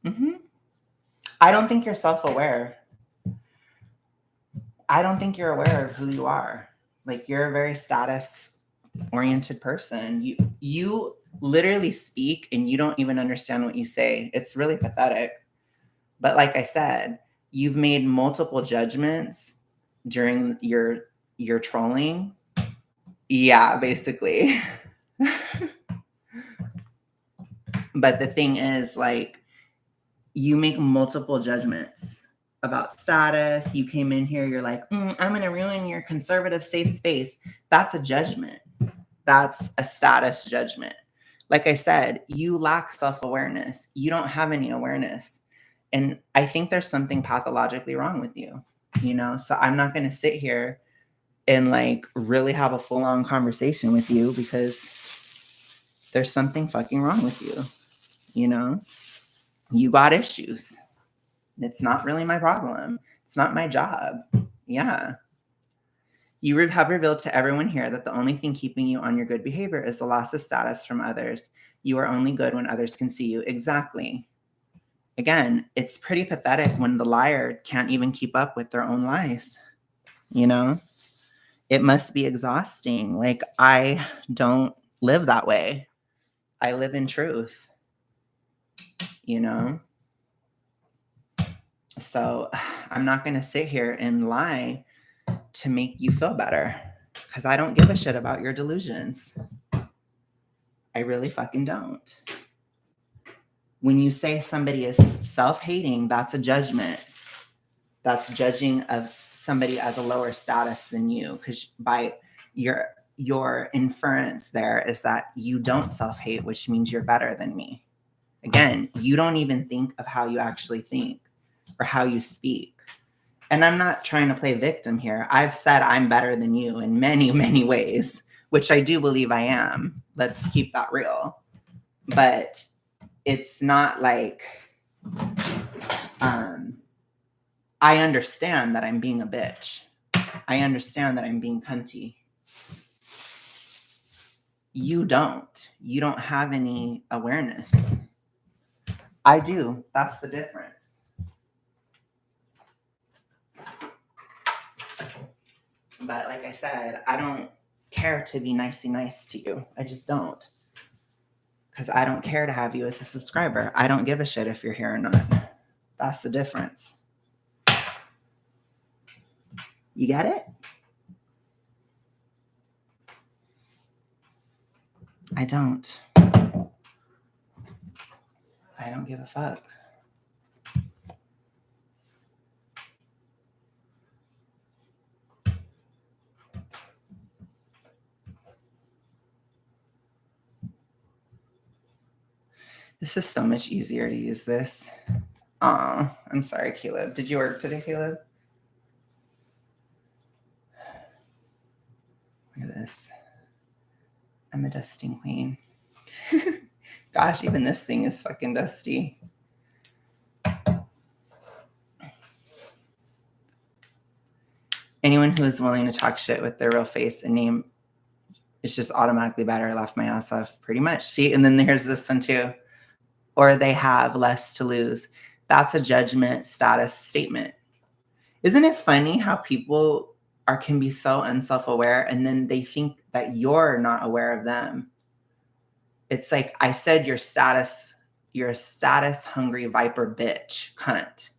Mm-hmm. I don't think you're self-aware. I don't think you're aware of who you are. Like, you're a very status-oriented person. You literally speak and you don't even understand what you say. It's really pathetic. But like I said, you've made multiple judgments during your trolling. Yeah, basically. But the thing is, like, you make multiple judgments about status. You came in here, you're like, I'm going to ruin your conservative safe space. That's a judgment. That's a status judgment. Like I said, you lack self-awareness. You don't have any awareness. And I think there's something pathologically wrong with you, So I'm not going to sit here and like really have a full-on conversation with you because there's something fucking wrong with you, You got issues. It's not really my problem. It's not my job. Yeah. You have revealed to everyone here that the only thing keeping you on your good behavior is the loss of status from others. You are only good when others can see you. Exactly. Again, it's pretty pathetic when the liar can't even keep up with their own lies. It must be exhausting. Like, I don't live that way. I live in truth, So I'm not going to sit here and lie to make you feel better because I don't give a shit about your delusions. I really fucking don't. When you say somebody is self-hating, that's a judgment. That's judging of somebody as a lower status than you, because by your inference there is that you don't self-hate, which means you're better than me. Again, you don't even think of how you actually think or how you speak. And I'm not trying to play victim here. I've said I'm better than you in many, many ways, which I do believe I am. Let's keep that real. But it's not like I understand that I'm being a bitch. I understand that I'm being cunty. You don't. You don't have any awareness. I do. That's the difference. But like I said, I don't care to be nicey nice to you. I just don't. Because I don't care to have you as a subscriber. I don't give a shit if you're here or not. That's the difference. You get it? I don't. I don't give a fuck. This is so much easier to use this. Aw, I'm sorry, Caleb. Did you work today, Caleb? Look at this. I'm a dusting queen. Gosh, even this thing is fucking dusty. Anyone who is willing to talk shit with their real face and name is just automatically better. I laughed my ass off pretty much. See, and then here's this one too. Or they have less to lose. That's a judgment status statement. Isn't it funny how people can be so unself-aware and then they think that you're not aware of them? It's like I said, you're a status hungry viper bitch, cunt.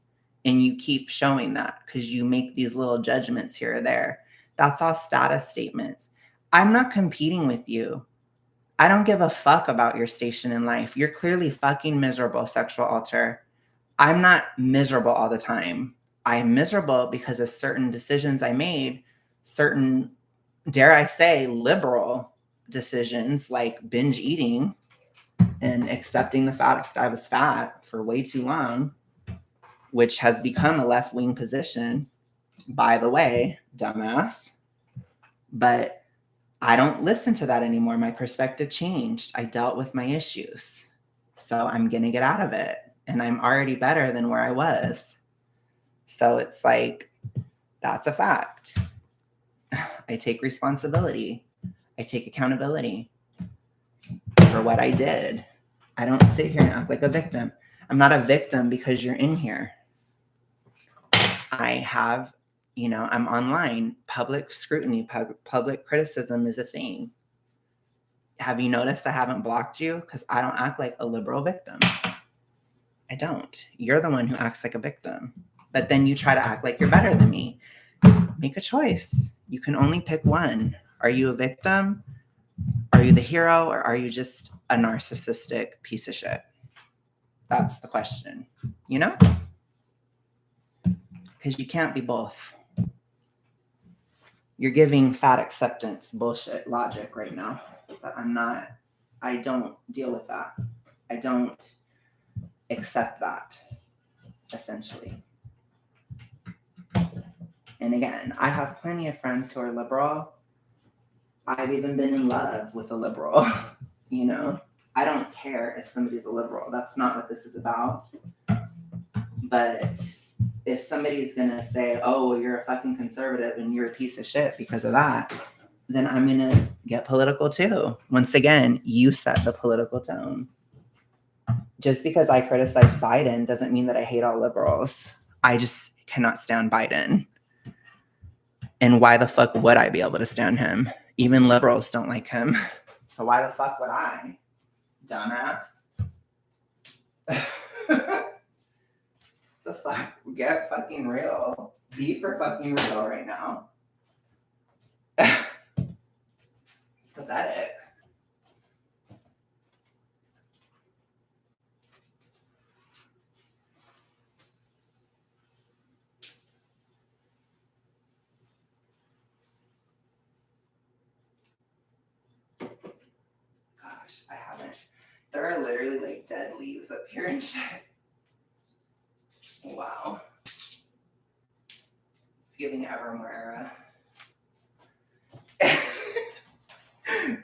And you keep showing that because you make these little judgments here or there. That's all status statements. I'm not competing with you. I don't give a fuck about your station in life. You're clearly fucking miserable, sexual alter. I'm not miserable all the time. I'm miserable because of certain decisions I made, certain, dare I say, liberal decisions like binge eating and accepting the fact that I was fat for way too long, which has become a left-wing position, by the way, dumbass. But I don't listen to that anymore. My perspective changed. I dealt with my issues. So I'm going to get out of it. And I'm already better than where I was. So it's like, that's a fact. I take responsibility. I take accountability for what I did. I don't sit here and act like a victim. I'm not a victim because you're in here. I have, I'm online. Public scrutiny, public criticism is a thing. Have you noticed I haven't blocked you? Because I don't act like a liberal victim. I don't. You're the one who acts like a victim. But then you try to act like you're better than me. Make a choice. You can only pick one. Are you a victim? Are you the hero? Or are you just a narcissistic piece of shit? That's the question. Because you can't be both. You're giving fat acceptance bullshit logic right now. But I don't deal with that. I don't accept that, essentially. And again, I have plenty of friends who are liberal. I've even been in love with a liberal, I don't care if somebody's a liberal. That's not what this is about. But if somebody's going to say, oh, well, you're a fucking conservative and you're a piece of shit because of that, then I'm going to get political too. Once again, you set the political tone. Just because I criticize Biden doesn't mean that I hate all liberals. I just cannot stand Biden. And why the fuck would I be able to stand him? Even liberals don't like him. So why the fuck would I? Dumbass. The fuck? Get fucking real. Be for fucking real right now. It's pathetic. Gosh, I haven't. There are literally like dead leaves up here and shit. Wow. It's giving Evermore era.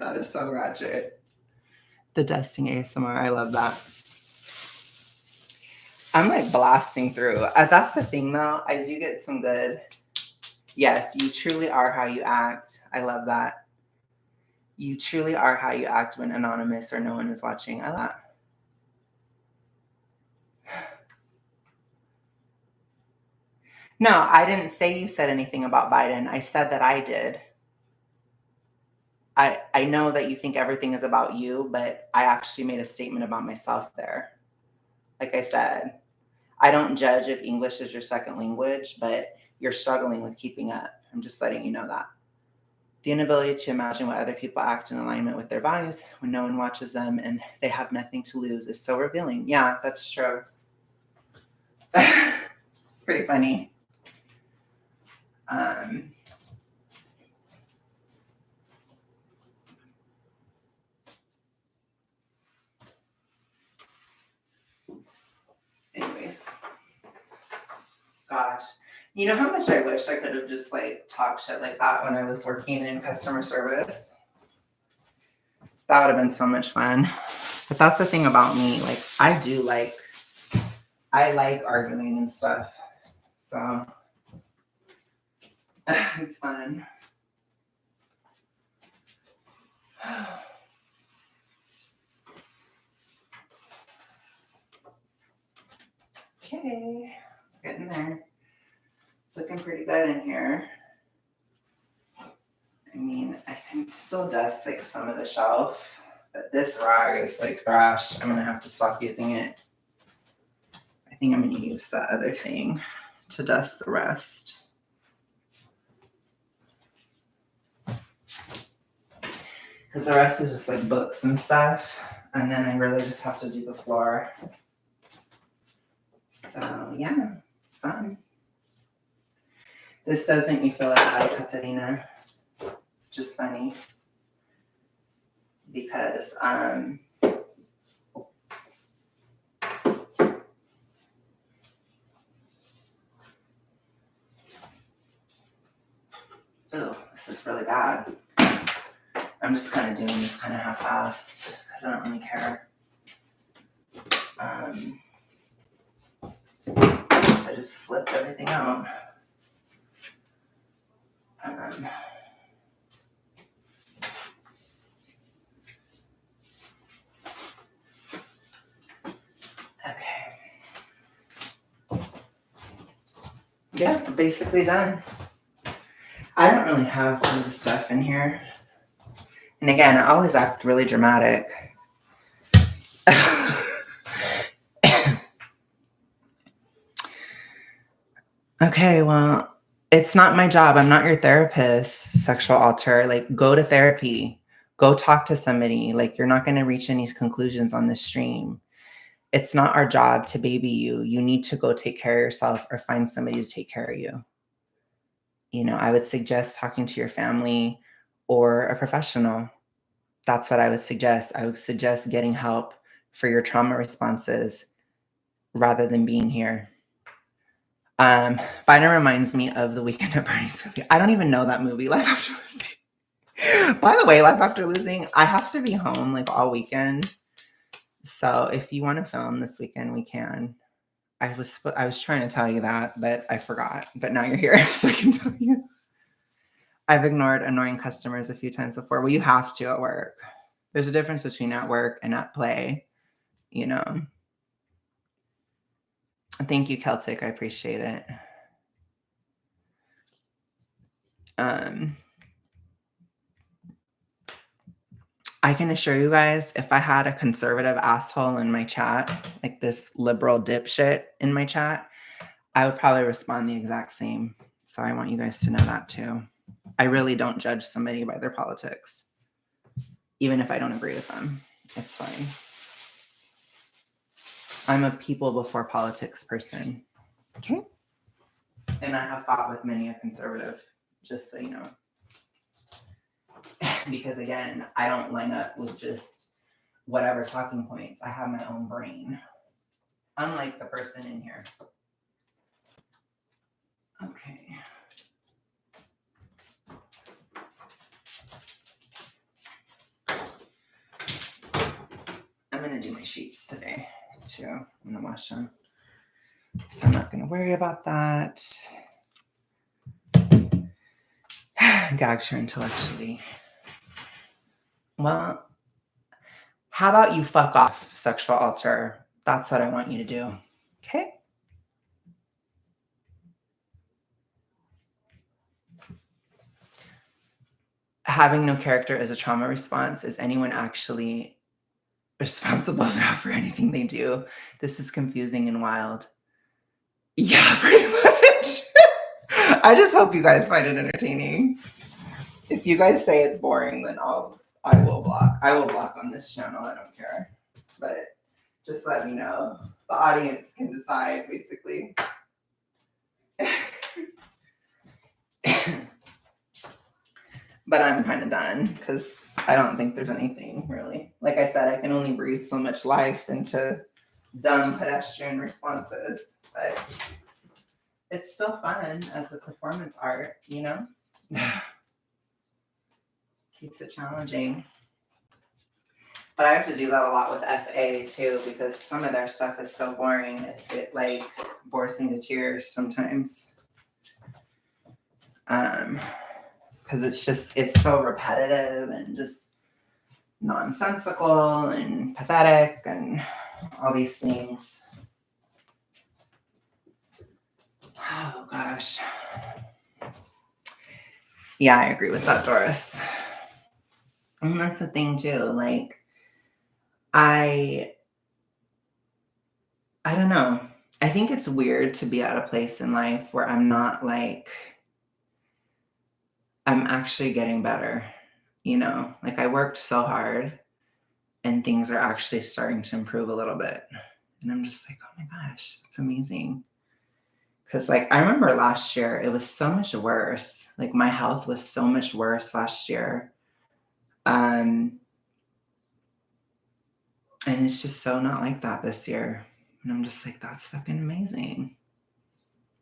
That is so ratchet. The dusting ASMR, I love that. I'm like blasting through. That's the thing though. I do get some good. Yes, you truly are how you act. I love that. You truly are how you act when anonymous or no one is watching. I love that. No, I didn't say you said anything about Biden. I said that I did. I know that you think everything is about you, but I actually made a statement about myself there. Like I said, I don't judge if English is your second language, but you're struggling with keeping up. I'm just letting you know that. The inability to imagine what other people act in alignment with their values when no one watches them and they have nothing to lose is so revealing. Yeah, that's true. It's pretty funny. Anyways. Gosh. You know how much I wish I could have just like talked shit like that when I was working in customer service? That would have been so much fun. But that's the thing about me. Like, I like arguing and stuff. So it's fun. Okay, getting there. It's looking pretty good in here. I mean, I can still dust like some of the shelf, but this rag is like thrashed. I'm gonna have to stop using it. I think I'm gonna use that other thing to dust the rest. Because the rest is just like books and stuff. And then I really just have to do the floor. So yeah, fun. This doesn't you feel like Ada Caterina. Just funny. Because this is really bad. I'm just kind of doing this kind of half-assed because I don't really care. So I just flipped everything out. Okay. Yeah, we're basically done. I don't really have tons of stuff in here. And again, I always act really dramatic. Okay, well, it's not my job. I'm not your therapist, sexual alter. Like, go to therapy. Go talk to somebody. Like, you're not going to reach any conclusions on this stream. It's not our job to baby you. You need to go take care of yourself or find somebody to take care of you. You know, I would suggest talking to your family or a professional. That's what I would suggest. I would suggest getting help for your trauma responses rather than being here. Biden reminds me of the Weekend at Bernie's movie. I don't even know that movie, Life After Losing. By the way, Life After Losing, I have to be home like all weekend. So if you want to film this weekend, we can. I was trying to tell you that, but I forgot. But now you're here, so I can tell you. I've ignored annoying customers a few times before. Well, you have to at work. There's a difference between at work and at play, you know. Thank you, Celtic. I appreciate it. I can assure you guys, if I had a conservative asshole in my chat, like this liberal dipshit in my chat, I would probably respond the exact same. So I want you guys to know that too. I really don't judge somebody by their politics, even if I don't agree with them. It's fine. I'm a people before politics person. Okay? And I have fought with many a conservative, just so you know. Because again, I don't line up with just whatever talking points. I have my own brain. Unlike the person in here. Okay. I'm going to do my sheets today, too. I'm going to wash them. So I'm not going to worry about that. Gags her intellectually. Well, how about you fuck off, sexual alter? That's what I want you to do. Okay? Having no character as a trauma response. Is anyone actually responsible for anything they do? This is confusing and wild. Yeah, pretty much. I just hope you guys find it entertaining. If you guys say it's boring, then I will block. I will block on this channel. I don't care. But just let me know. The audience can decide, basically. But I'm kind of done because I don't think there's anything really. Like I said, I can only breathe so much life into dumb pedestrian responses. But it's still fun as a performance art, you know? Keeps it challenging. But I have to do that a lot with FA too, because some of their stuff is so boring. It like bores me to tears sometimes. Because it's so repetitive and just nonsensical and pathetic and all these things. Oh gosh. Yeah, I agree with that, Doris. And that's the thing too. Like, I don't know. I think it's weird to be at a place in life where I'm not like, I'm actually getting better. Like I worked so hard and things are actually starting to improve a little bit. And I'm just like, oh my gosh, that's amazing. Because like I remember last year, it was so much worse. Like my health was so much worse last year. And it's just so not like that this year. And I'm just like, that's fucking amazing.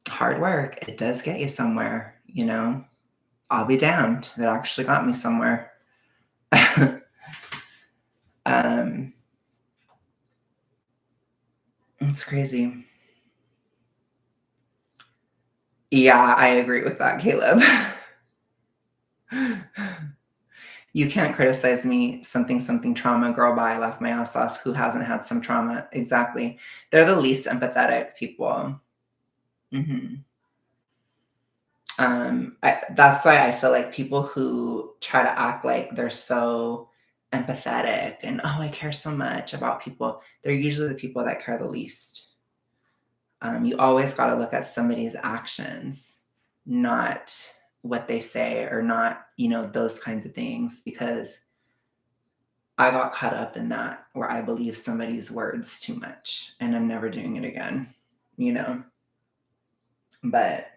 Hard work, it does get you somewhere, I'll be damned. It actually got me somewhere. It's crazy. Yeah, I agree with that, Caleb. You can't criticize me, something trauma, girl, bye, I left my ass off. Who hasn't had some trauma? Exactly. They're the least empathetic people. That's why I feel like people who try to act like they're so empathetic and, oh, I care so much about people, they're usually the people that care the least. You always got to look at somebody's actions, not what they say or not, those kinds of things, because I got caught up in that where I believe somebody's words too much and I'm never doing it again, but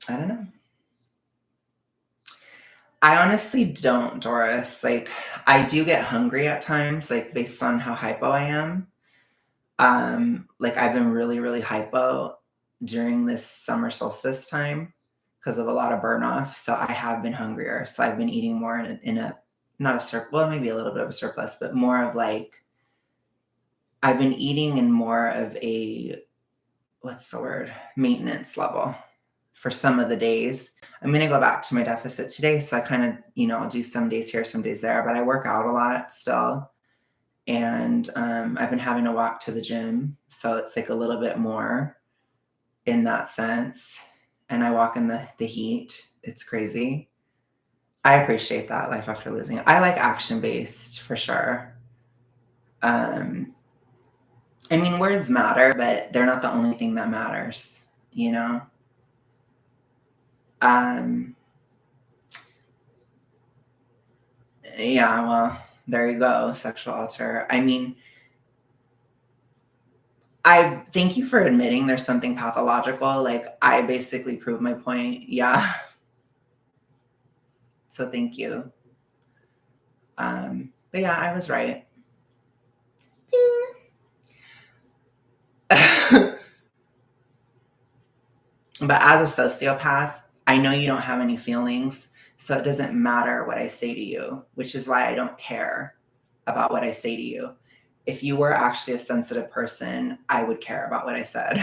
I don't know. I honestly don't, Doris. Like, I do get hungry at times, like based on how hypo I am. Like I've been really, really hypo during this summer solstice time because of a lot of burn off. So I have been hungrier. So I've been eating more in a not a surplus, well, maybe a little bit of a surplus, but more of like I've been eating in more of a what's the word? Maintenance level for some of the days. I'm going to go back to my deficit today. So I kind of, I'll do some days here, some days there, but I work out a lot still. And I've been having to walk to the gym. So it's like a little bit more in that sense. And I walk in the heat. It's crazy. I appreciate that life after losing. I like action based for sure. I mean, words matter, but they're not the only thing that matters, you know? Um, yeah, well, there you go, sexual alter. I mean, I thank you for admitting there's something pathological. Like, I basically proved my point. Yeah. So thank you. But yeah, I was right. But as a sociopath, I know you don't have any feelings, so it doesn't matter what I say to you, which is why I don't care about what I say to you. If you were actually a sensitive person, I would care about what I said.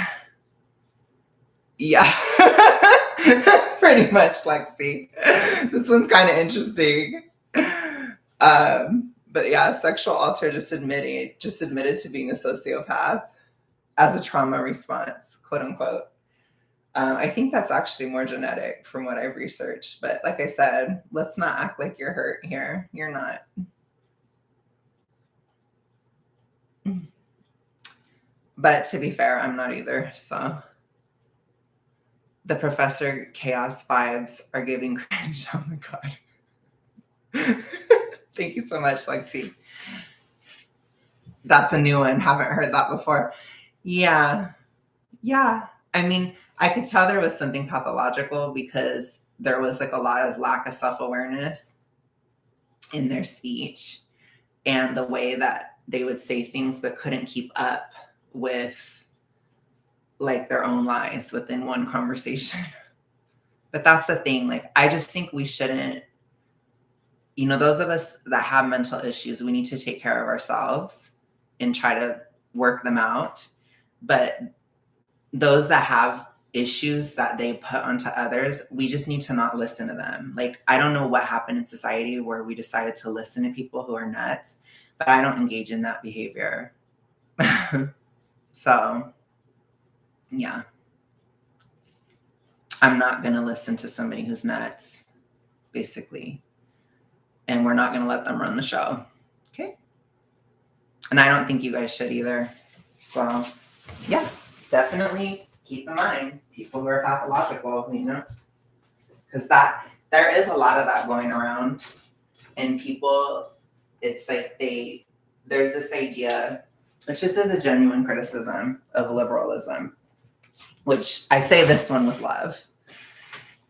Yeah. Pretty much, Lexi. This one's kind of interesting. But yeah, sexual alter just admitted to being a sociopath as a trauma response, quote unquote. I think that's actually more genetic from what I've researched. But like I said, let's not act like you're hurt here. You're not. But to be fair, I'm not either. So the Professor Chaos vibes are giving cringe. Oh my God. Thank you so much, Lexi. That's a new one. Haven't heard that before. Yeah. Yeah. I mean, I could tell there was something pathological because there was like a lot of lack of self-awareness in their speech and the way that they would say things but couldn't keep up with like their own lies within one conversation. But that's the thing. Like, I just think we shouldn't those of us that have mental issues, we need to take care of ourselves and try to work them out. But those that have issues that they put onto others, we just need to not listen to them. Like, I don't know what happened in society where we decided to listen to people who are nuts, but I don't engage in that behavior. So, yeah. I'm not going to listen to somebody who's nuts, basically. And we're not going to let them run the show. Okay? And I don't think you guys should either. So, yeah, definitely keep in mind people who are pathological, because there is a lot of that going around. And people, it's like there's this idea, which just is a genuine criticism of liberalism, which I say this one with love.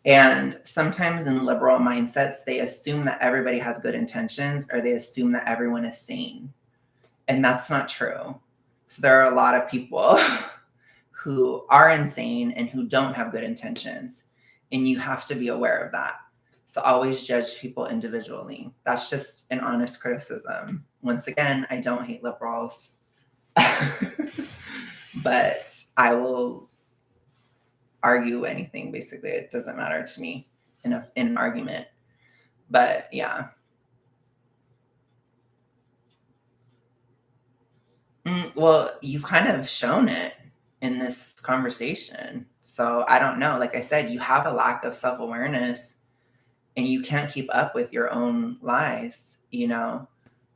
And sometimes in liberal mindsets, they assume that everybody has good intentions, or they assume that everyone is sane. And that's not true. So there are a lot of people who are insane and who don't have good intentions. And you have to be aware of that. So always judge people individually. That's just an honest criticism. Once again, I don't hate liberals. But I will argue anything, basically. It doesn't matter to me in an argument. But yeah. Well, you've kind of shown it in this conversation. So I don't know. Like I said, you have a lack of self-awareness and you can't keep up with your own lies,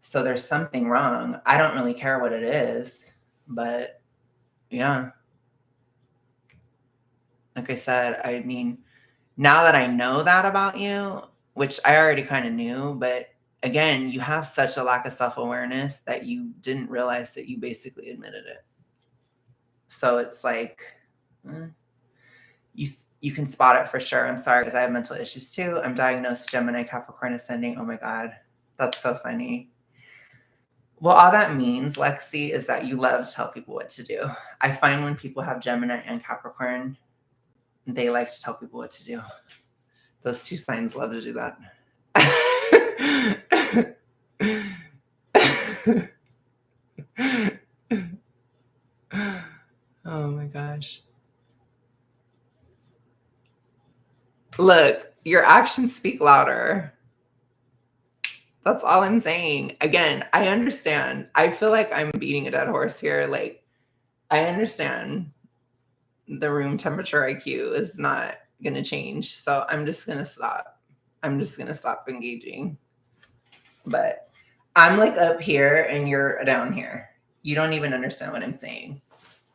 So there's something wrong. I don't really care what it is, but yeah. Like I said, I mean, now that I know that about you, which I already kind of knew, but again, you have such a lack of self-awareness that you didn't realize that you basically admitted it. So it's like, you can spot it for sure. I'm sorry, because I have mental issues too. I'm diagnosed Gemini Capricorn ascending. Oh my God, that's so funny. Well, all that means, Lexi, is that you love to tell people what to do. I find when people have Gemini and Capricorn, they like to tell people what to do. Those two signs love to do that. Oh my gosh. Look, your actions speak louder. That's all I'm saying. Again, I understand. I feel like I'm beating a dead horse here. Like, I understand the room temperature IQ is not going to change. So I'm just going to stop. I'm just going to stop engaging. But I'm like up here and you're down here. You don't even understand what I'm saying.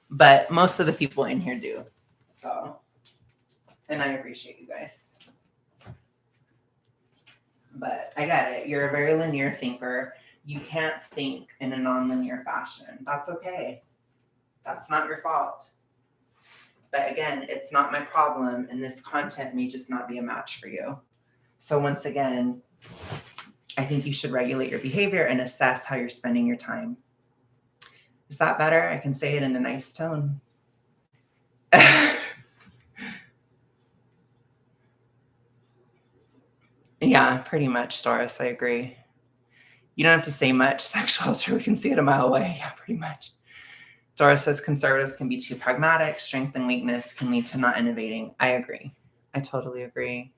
But most of the people in here do. So, and I appreciate you guys. But I get it. You're a very linear thinker. You can't think in a non-linear fashion. That's okay. That's not your fault. But again, it's not my problem, and this content may just not be a match for you. So once again, I think you should regulate your behavior and assess how you're spending your time. Is that better? I can say it in a nice tone. Yeah, pretty much, Doris. I agree. You don't have to say much. Sexual altar, we can see it a mile away. Yeah, pretty much. Doris says conservatives can be too pragmatic. Strength and weakness can lead to not innovating. I agree. I totally agree.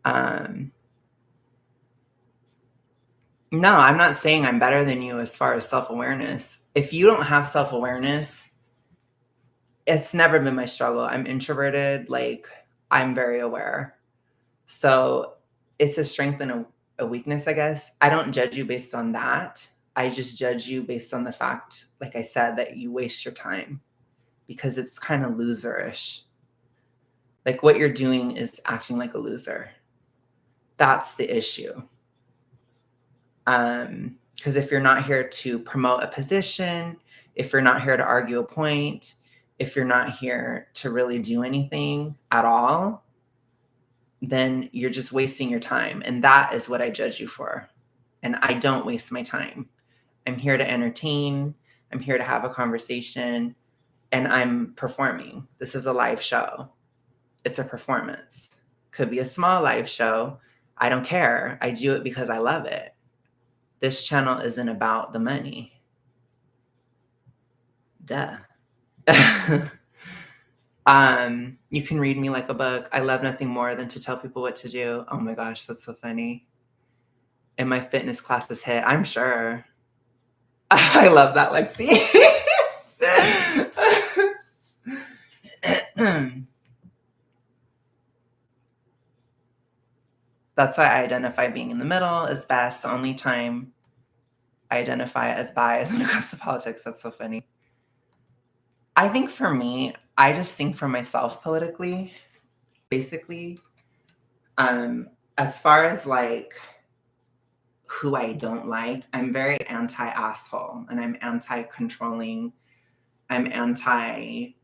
No, I'm not saying I'm better than you as far as self-awareness. If you don't have self-awareness, it's never been my struggle. I'm introverted. Like, I'm very aware. So it's a strength and a weakness, I guess. I don't judge you based on that. I just judge you based on the fact, like I said, that you waste your time because it's kind of loserish. Like, what you're doing is acting like a loser. That's the issue. Because if you're not here to promote a position, if you're not here to argue a point, if you're not here to really do anything at all, then you're just wasting your time. And that is what I judge you for. And I don't waste my time. I'm here to entertain. I'm here to have a conversation. And I'm performing. This is a live show. It's a performance. Could be a small live show. I don't care. I do it because I love it. This channel isn't about the money. Duh. You can read me like a book. I love nothing more than to tell people what to do. Oh my gosh, that's so funny. And my fitness classes hit, I'm sure. I love that, Lexi. That's why I identify being in the middle is best. The only time I identify as bi is when it comes to politics. That's so funny. I think for me, I just think for myself politically, basically. As far as like who I don't like, I'm very anti-asshole and I'm anti-controlling. I'm anti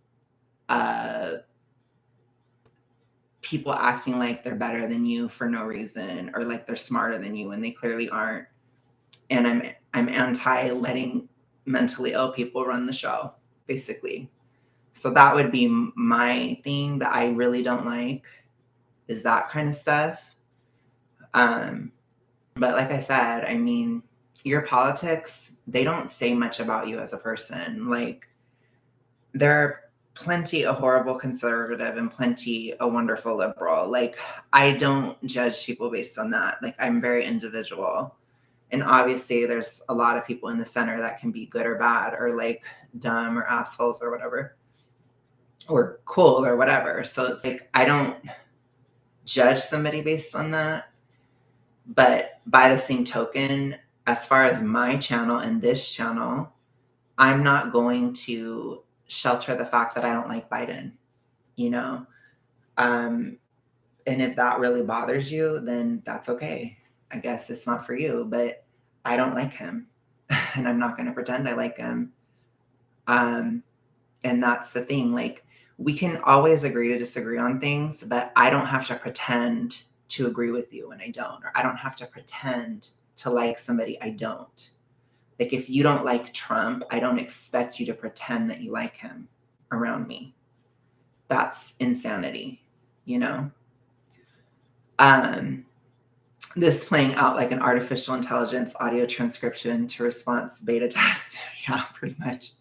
people acting like they're better than you for no reason or like they're smarter than you when they clearly aren't. And I'm anti letting mentally ill people run the show, basically. So that would be my thing that I really don't like is that kind of stuff. But like I said, I mean, your politics, they don't say much about you as a person. Like there are plenty a horrible conservative and plenty a wonderful liberal. Like I don't judge people based on that. Like I'm very individual. And obviously there's a lot of people in the center that can be good or bad or like dumb or assholes or whatever. Or cool or whatever. So it's like I don't judge somebody based on that. But by the same token, as far as my channel and this channel, I'm not going to shelter the fact that I don't like Biden, you know? And if that really bothers you, then that's okay. I guess it's not for you, but I don't like him. And I'm not going to pretend I like him. And that's the thing. Like, we can always agree to disagree on things, but I don't have to pretend to agree with you when I don't, or I don't have to pretend to like somebody I don't. Like if you don't like Trump, I don't expect you to pretend that you like him around me. That's insanity, you know? This playing out like an artificial intelligence audio transcription to response beta test. Yeah, pretty much.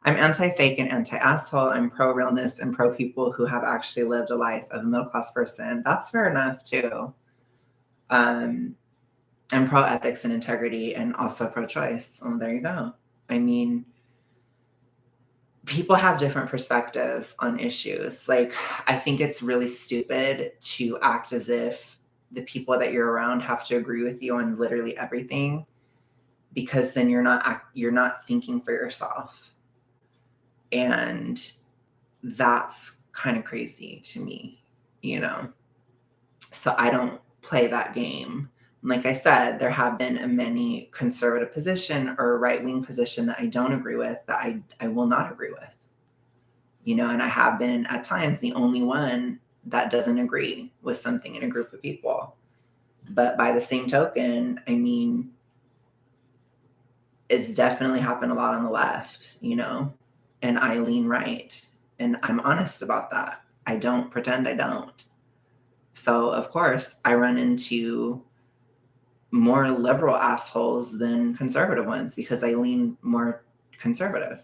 I'm anti-fake and anti-asshole. I'm pro-realness and pro-people who have actually lived a life of a middle-class person. That's fair enough, too. I'm pro-ethics and integrity and also pro-choice. Oh, there you go. I mean, people have different perspectives on issues. Like, I think it's really stupid to act as if the people that you're around have to agree with you on literally everything, because then you're not thinking for yourself. And that's kind of crazy to me, you know? So I don't play that game. Like I said, there have been a many conservative position or right-wing position that I don't agree with, that I will not agree with. You know, and I have been at times the only one that doesn't agree with something in a group of people. But by the same token, I mean, it's definitely happened a lot on the left, you know? And I lean right. And I'm honest about that. I don't pretend I don't. So, of course, I run into more liberal assholes than conservative ones because I lean more conservative.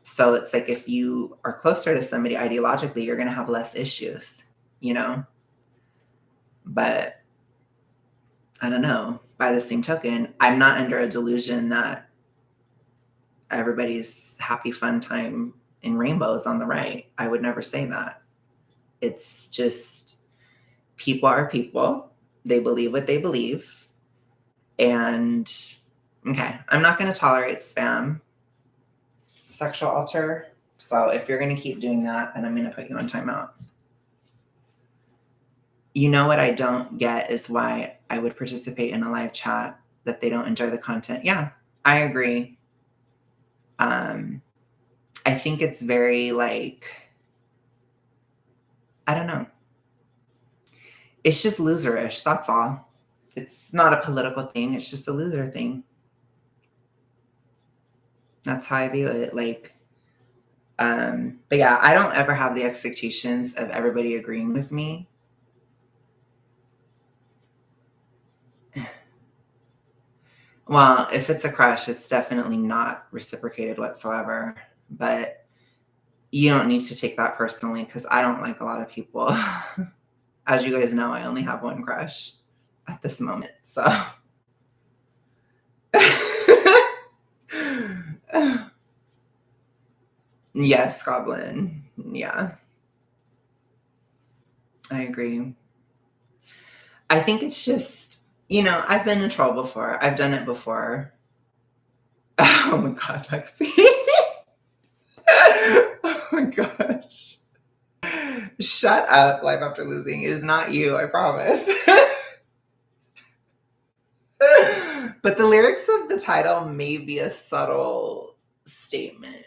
So, it's like if you are closer to somebody ideologically, you're going to have less issues, you know? But I don't know. By the same token, I'm not under a delusion that everybody's happy, fun time in rainbows on the right. I would never say that. It's just people are people. They believe what they believe. And okay, I'm not going to tolerate spam, sexual alter. So if you're going to keep doing that, then I'm going to put you on timeout. You know what I don't get is why I would participate in a live chat that they don't enjoy the content. Yeah, I agree. I think it's very like, I don't know. It's just loserish. That's all. It's not a political thing. It's just a loser thing. That's how I view it. Like, but yeah, I don't ever have the expectations of everybody agreeing with me. Well, if it's a crush, it's definitely not reciprocated whatsoever. But you don't need to take that personally because I don't like a lot of people. As you guys know, I only have one crush at this moment. So, yes, Goblin. Yeah, I agree. I think it's just, I've been in trouble before. I've done it before. Oh my God, Lexi. Oh my gosh. Shut up, Life After Losing. It is not you, I promise. But the lyrics of the title may be a subtle statement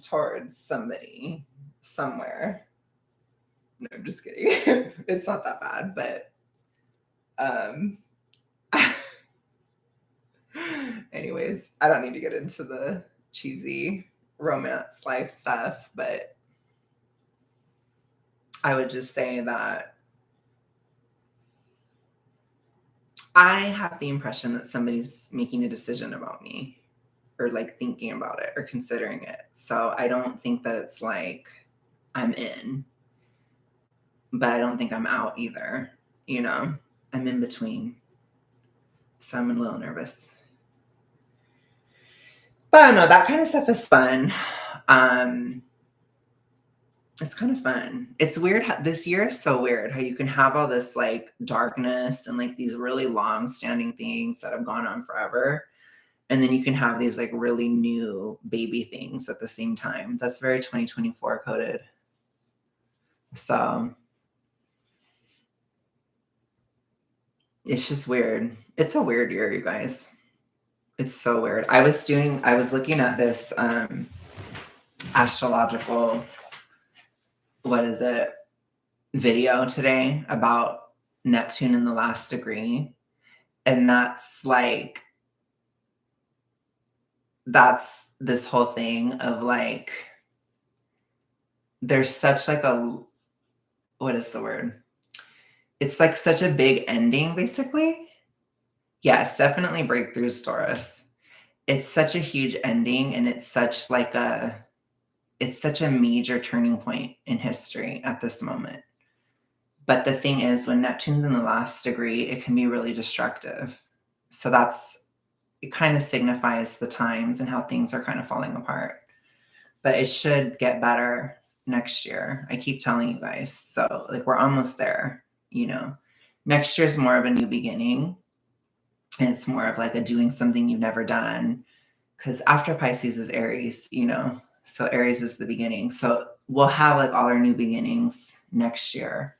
towards somebody somewhere. No, I'm just kidding. It's not that bad, but um anyways, I don't need to get into the cheesy romance life stuff, but I would just say that I have the impression that somebody's making a decision about me or like thinking about it or considering it. So I don't think that it's like I'm in, but I don't think I'm out either. You know, I'm in between. So I'm a little nervous. But I don't know, that kind of stuff is fun. Um, it's kind of fun. It's weird how this year is so weird how you can have all this like darkness and like these really long standing things that have gone on forever. And then you can have these like really new baby things at the same time. That's very 2024 coded. So it's just weird. It's a weird year, you guys. It's so weird. I was looking at this astrological, what is it, video today about Neptune in the last degree. And that's this whole thing of like, there's such like what is the word? It's like such a big ending, basically. Yes, definitely breakthroughs, Taurus. It's such a huge ending, and it's such a major turning point in history at this moment. But the thing is, when Neptune's in the last degree, it can be really destructive. So it kind of signifies the times and how things are kind of falling apart. But it should get better next year. I keep telling you guys. So like we're almost there, you know. Next year's more of a new beginning. And it's more of like a doing something you've never done. Because after Pisces is Aries, you know. So Aries is the beginning. So we'll have like all our new beginnings next year.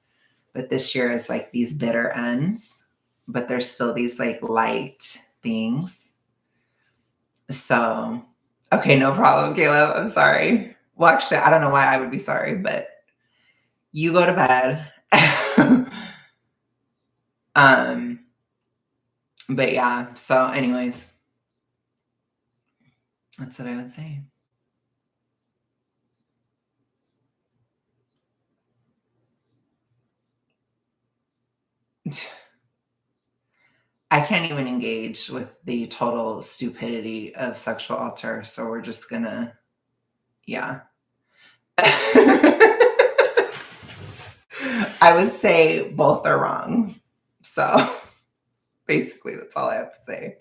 But this year is like these bitter ends, but there's still these like light things. So, okay, no problem, Caleb. I'm sorry. Well, actually, I don't know why I would be sorry, but you go to bed. um, but yeah, so anyways, that's what I would say. I can't even engage with the total stupidity of sexual altar, so we're just gonna, yeah. I would say both are wrong. So basically, that's all I have to say.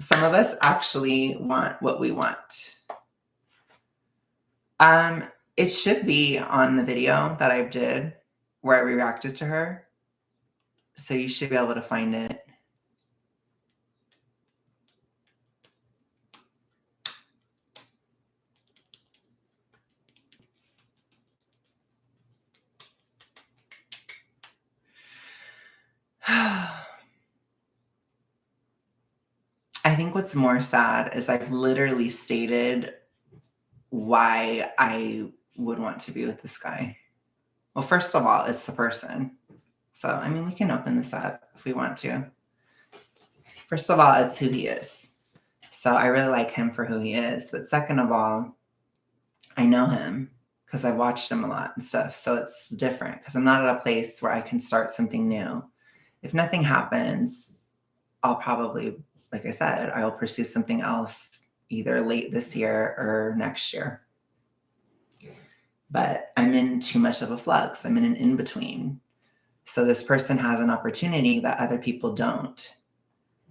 Some of us actually want what we want. It should be on the video that I did where I reacted to her. So you should be able to find it. I think what's more sad is I've literally stated why I would want to be with this guy. Well, first of all, it's the person. So, I mean, we can open this up if we want to. First of all, it's who he is. So I really like him for who he is. But second of all, I know him because I've watched him a lot and stuff. So it's different because I'm not at a place where I can start something new. If nothing happens, I'll probably, like I said, I'll pursue something else either late this year or next year. But I'm in too much of a flux. I'm in an in between. So this person has an opportunity that other people don't,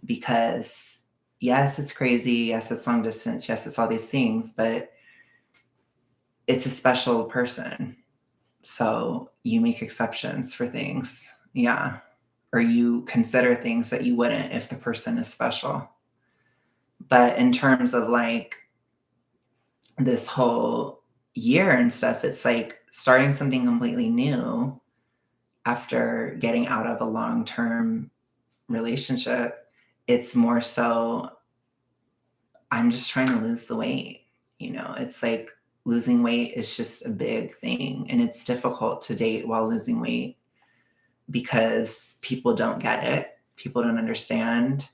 because yes, it's crazy. Yes, it's long distance. Yes, it's all these things, but it's a special person. So you make exceptions for things. Yeah. Or you consider things that you wouldn't if the person is special. But in terms of like this whole year and stuff, it's like starting something completely new after getting out of a long-term relationship. It's more so I'm just trying to lose the weight. It's like losing weight is just a big thing, and it's difficult to date while losing weight because people don't get it. People don't understand.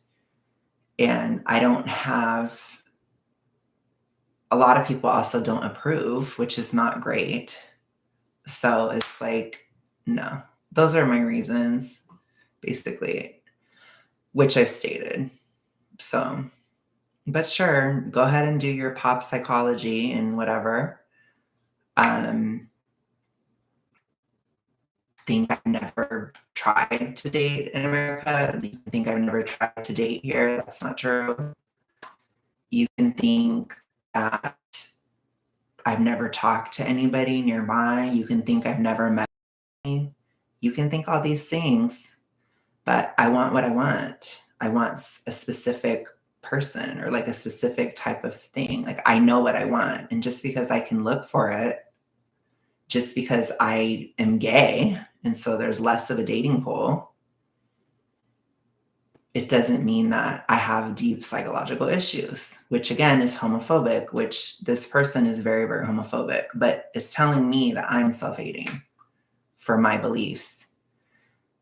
And I don't have a lot of people also don't approve, which is not great. So it's like, no, those are my reasons, basically, which I've stated. So, but sure, go ahead and do your pop psychology and whatever. Think I've never tried to date in America. You think I've never tried to date here. That's not true. You can think that I've never talked to anybody nearby. You can think I've never met me. You can think all these things, but I want what I want. I want a specific person or like a specific type of thing. Like I know what I want. And just because I can look for it, just because I am gay, and so there's less of a dating pool, it doesn't mean that I have deep psychological issues, which again is homophobic, which this person is very, very homophobic, but is telling me that I'm self-hating for my beliefs,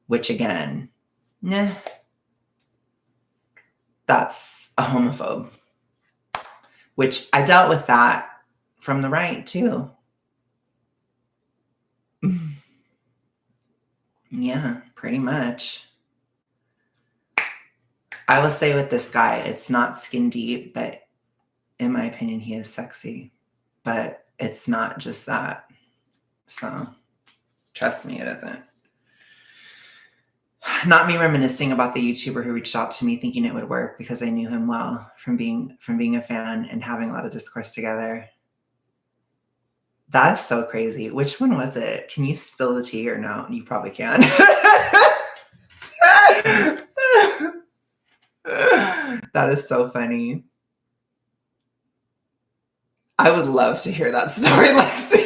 which again, nah, that's a homophobe, which I dealt with that from the right too. Yeah, pretty much. I will say with this guy, it's not skin deep, but in my opinion, he is sexy. But it's not just that. So trust me, it isn't. Not me reminiscing about the YouTuber who reached out to me thinking it would work because I knew him well from being a fan and having a lot of discourse together. That's so crazy. Which one was it? Can you spill the tea or no? You probably can. That is so funny. I would love to hear that story, Lexi.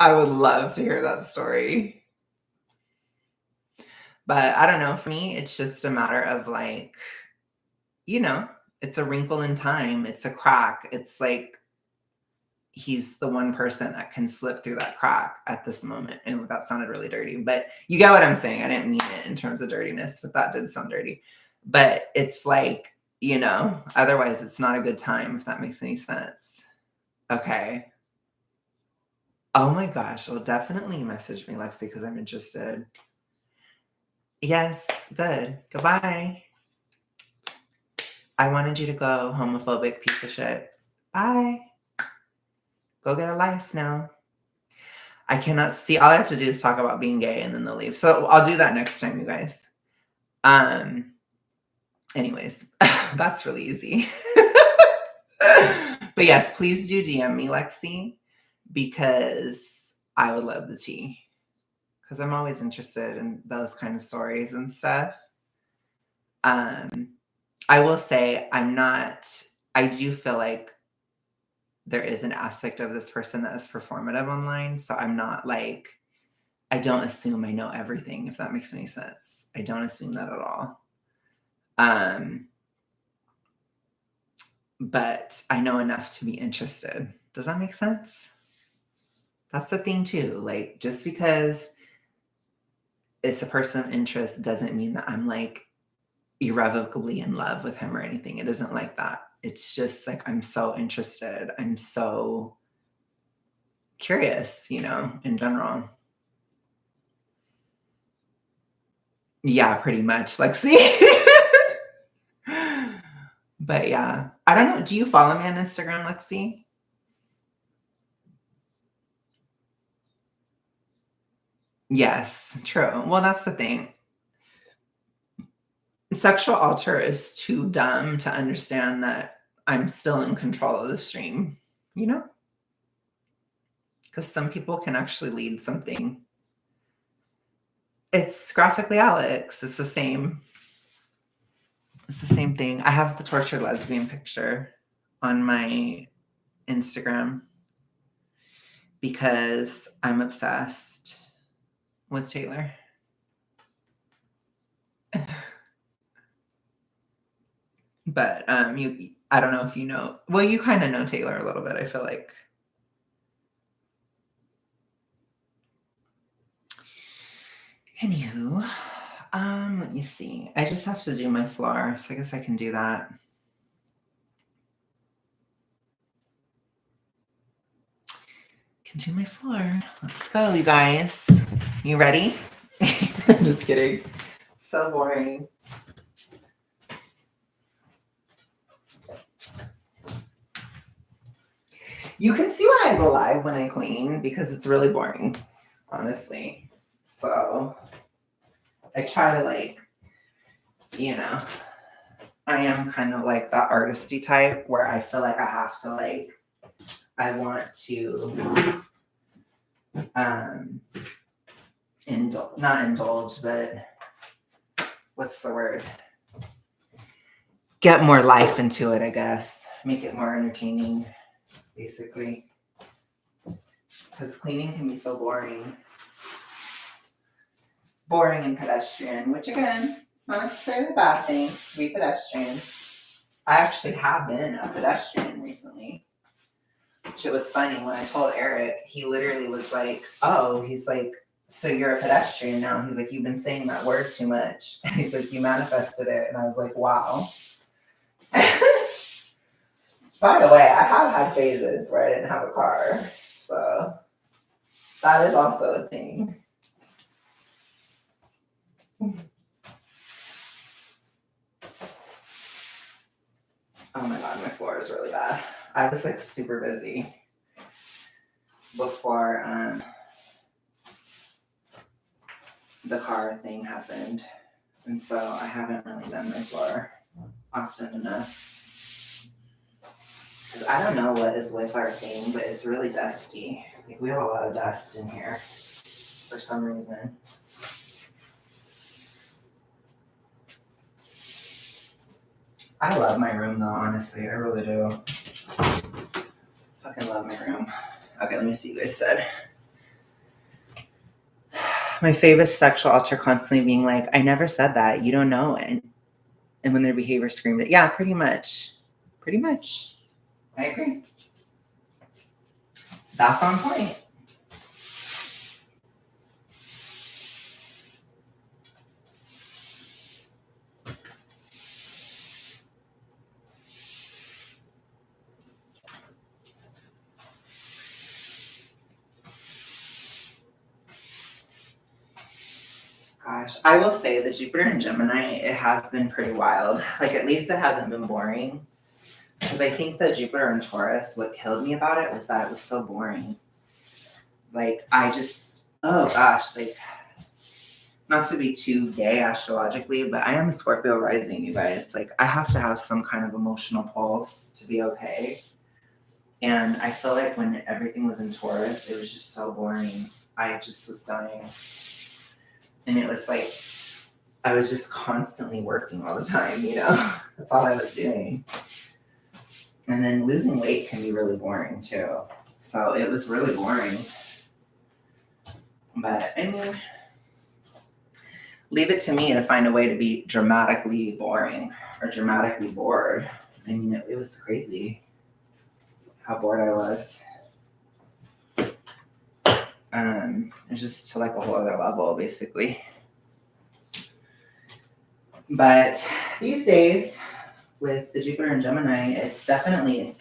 I would love to hear that story. But I don't know. For me, it's just a matter of like, it's a wrinkle in time. It's a crack. It's like he's the one person that can slip through that crack at this moment. And that sounded really dirty, but you get what I'm saying. I didn't mean it in terms of dirtiness, but that did sound dirty. But it's like, otherwise it's not a good time, if that makes any sense. Okay. Oh my gosh. Well, definitely message me, Lexi, because I'm interested. Yes. Good. Goodbye. I wanted you to go, homophobic piece of shit. Bye. Go get a life now. I cannot see. All I have to do is talk about being gay and then they'll leave. So I'll do that next time, you guys. Anyways, that's really easy. But yes, please do DM me, Lexi, because I would love the tea. Because I'm always interested in those kind of stories and stuff. I will say I do feel like there is an aspect of this person that is performative online. So I'm not like, I don't assume I know everything, if that makes any sense. I don't assume that at all. But I know enough to be interested. Does that make sense? That's the thing too. Like, just because it's a person of interest doesn't mean that I'm like irrevocably in love with him or anything. It isn't like that. It's just like I'm so interested. I'm so curious, in general. Yeah, pretty much, Lexi. But yeah, I don't know. Do you follow me on Instagram, Lexi? Yes, true. Well, that's the thing. Sexual alter is too dumb to understand that I'm still in control of the stream, you know? Because some people can actually lead something. It's graphically Alex. It's the same. It's the same thing. I have the tortured lesbian picture on my Instagram because I'm obsessed with Taylor. But I don't know if you know. Well, you kind of know Taylor a little bit, I feel like. Anywho, let me see. I just have to do my floor, so I guess I can do that. Can do my floor. Let's go, you guys. You ready? I'm just kidding. So boring. You can see why I go live when I clean because it's really boring, honestly. So I try to I am kind of like that artisty type where I feel like I have to I want to not indulge, but what's the word? Get more life into it, I guess. Make it more entertaining, basically. Because cleaning can be so boring. Boring and pedestrian, which again, it's not necessarily a bad thing to be pedestrian. I actually have been a pedestrian recently. Which it was funny when I told Eric, he literally was like, oh, he's like, so you're a pedestrian now. He's like, you've been saying that word too much. And he's like, you manifested it. And I was like, wow. By the way, I have had phases where I didn't have a car. So that is also a thing. Oh my God, my floor is really bad. I was super busy before the car thing happened. And so I haven't really done my floor often enough. Because I don't know what is with our thing, but it's really dusty. We have a lot of dust in here for some reason. I love my room though, honestly. I really do. Fucking love my room. Okay, let me see what you guys said. My favorite sexual alter constantly being like, I never said that. You don't know. And when their behavior screamed it. Yeah, pretty much. Pretty much. I agree. That's on point. Gosh, I will say the Jupiter and Gemini, it has been pretty wild. At least it hasn't been boring. Because I think the Jupiter and Taurus, what killed me about it was that it was so boring. Oh gosh, not to be too gay astrologically, but I am a Scorpio rising, you guys. I have to have some kind of emotional pulse to be okay. And I feel like when everything was in Taurus, it was just so boring. I just was dying. And it was I was just constantly working all the time, That's all I was doing. And then losing weight can be really boring too. So it was really boring. But I mean, leave it to me to find a way to be dramatically boring or dramatically bored. I mean, it was crazy how bored I was. It's just to a whole other level, basically. But these days, with the Jupiter and Gemini, it's definitely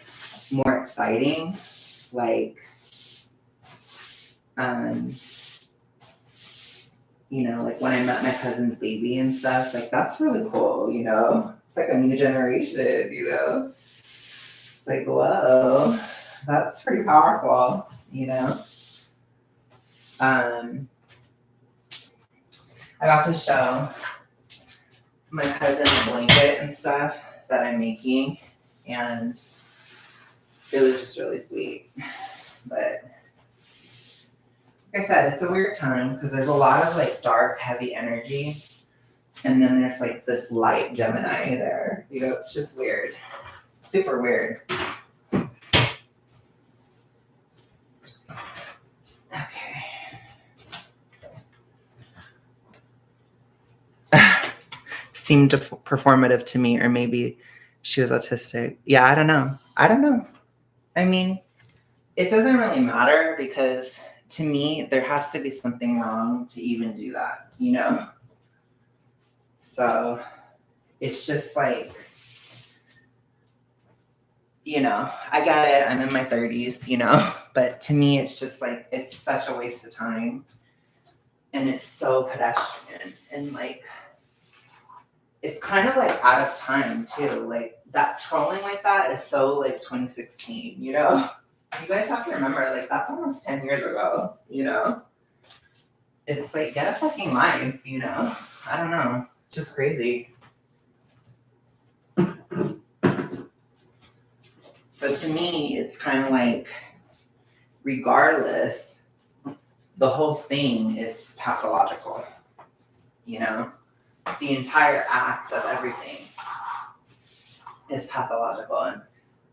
more exciting. Like when I met my cousin's baby and stuff, like that's really cool, It's like a new generation. It's like, whoa, that's pretty powerful. Um, I got to show my cousin a blanket and stuff that I'm making, and it was just really sweet. But like I said, it's a weird time because there's a lot of like dark, heavy energy, and then there's like this light Gemini there. It's just weird. Super weird. Okay. Seemed performative to me, or maybe she was autistic. Yeah, I don't know. I mean, it doesn't really matter because to me, there has to be something wrong to even do that, So it's just like, I get it. I'm in my 30s, but to me, it's just like, it's such a waste of time. And it's so pedestrian. And like, it's kind of like out of time too. Like that trolling like that is so like 2016, You guys have to remember, like, that's almost 10 years ago, It's like, get a fucking life, I don't know. Just crazy. So to me, it's kind of like, regardless, the whole thing is pathological, The entire act of everything is pathological. And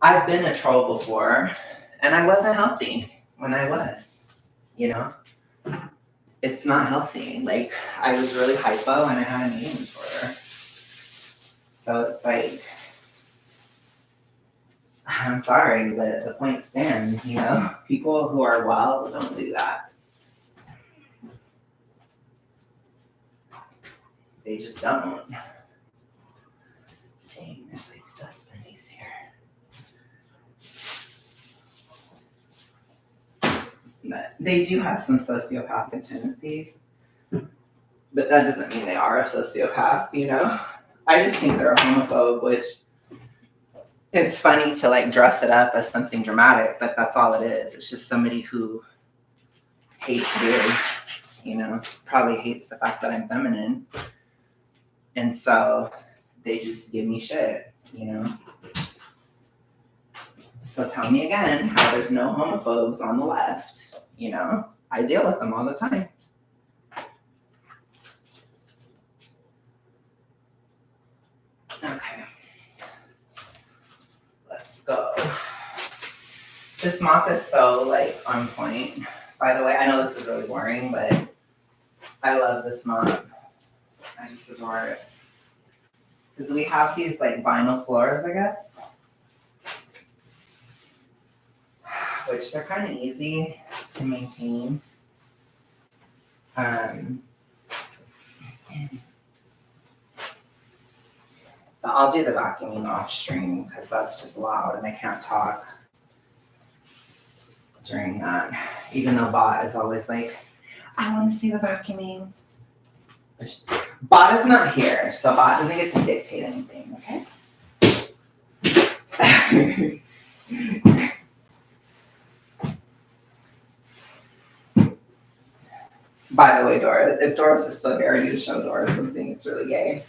I've been a troll before, and I wasn't healthy when I was, It's not healthy. Like, I was really hypo and I had an eating disorder. So it's like, I'm sorry, but the point stands, People who are well don't do that. They just don't. Dang, there's like dust bunnies here. But they do have some sociopathic tendencies. But that doesn't mean they are a sociopath, I just think they're a homophobe, which it's funny to like dress it up as something dramatic, but that's all it is. It's just somebody who hates dudes, probably hates the fact that I'm feminine. And so they just give me shit, So tell me again how there's no homophobes on the left, I deal with them all the time. Okay. Let's go. This mop is so like on point. By the way, I know this is really boring, but I love this mop. I just adore it. Because we have these like vinyl floors, I guess. Which they're kind of easy to maintain. But I'll do the vacuuming off stream because that's just loud and I can't talk during that. Even though Bot is always like, I want to see the vacuuming. Bot is not here, so Bot doesn't get to dictate anything, okay? By the way, Doris, if Doris is still here, I need to show Doris something. It's really gay.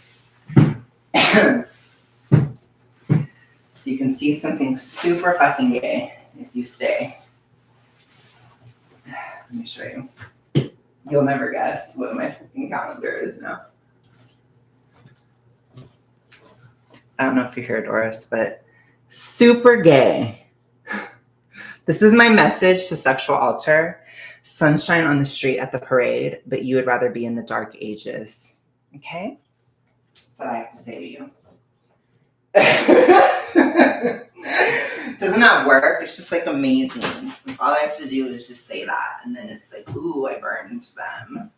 So you can see something super fucking gay if you stay. Let me show you. You'll never guess what my fucking calendar is now. I don't know if you hear Doris, but super gay. This is my message to sexual alter. Sunshine on the street at the parade, but you would rather be in the dark ages. Okay? That's what I have to say to you. Doesn't that work? It's just like amazing. All I have to do is just say that, and then it's like, ooh, I burned them.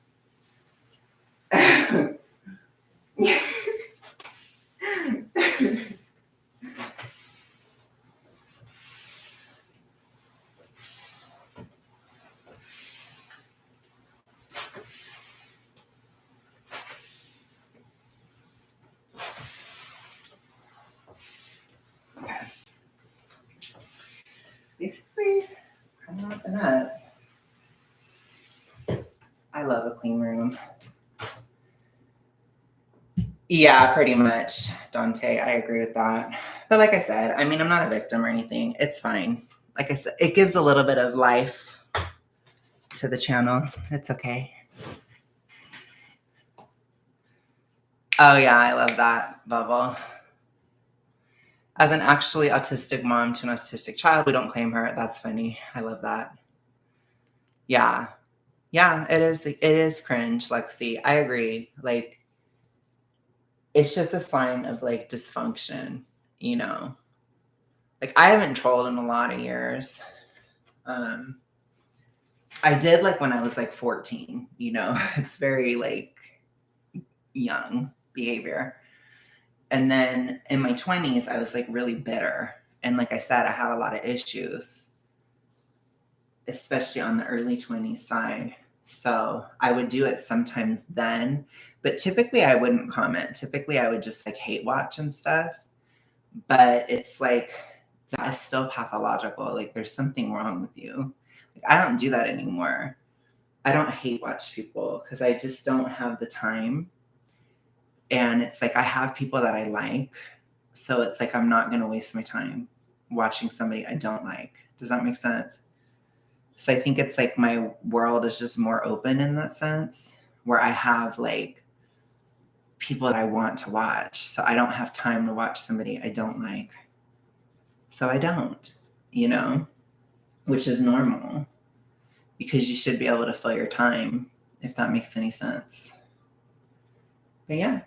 basically kind of wrapping up. I love a clean room. Yeah, pretty much, Dante. I agree with that. But like I said, I mean, I'm not a victim or anything. It's fine. Like I said, it gives a little bit of life to the channel. It's okay. Oh, yeah, I love that bubble. As an actually autistic mom to an autistic child, we don't claim her. That's funny. I love that. Yeah. Yeah, it is. It is cringe, Lexi. I agree. Like, it's just a sign of like dysfunction, you know? Like, I haven't trolled in a lot of years. I did like when I was like 14, you know? It's very like young behavior. And then in my 20s, I was like really bitter. And like I said, I had a lot of issues, especially on the early 20s side. So I would do it sometimes then, but typically I wouldn't comment. Typically I would just like hate watch and stuff. But it's like, that is still pathological. Like there's something wrong with you. Like I don't do that anymore. I don't hate watch people because I just don't have the time. And it's like I have people that I like. So it's like I'm not going to waste my time watching somebody I don't like. Does that make sense? So I think it's like my world is just more open in that sense, where I have like people that I want to watch. So I don't have time to watch somebody I don't like. So I don't, you know, which is normal because you should be able to fill your time, if that makes any sense. But yeah,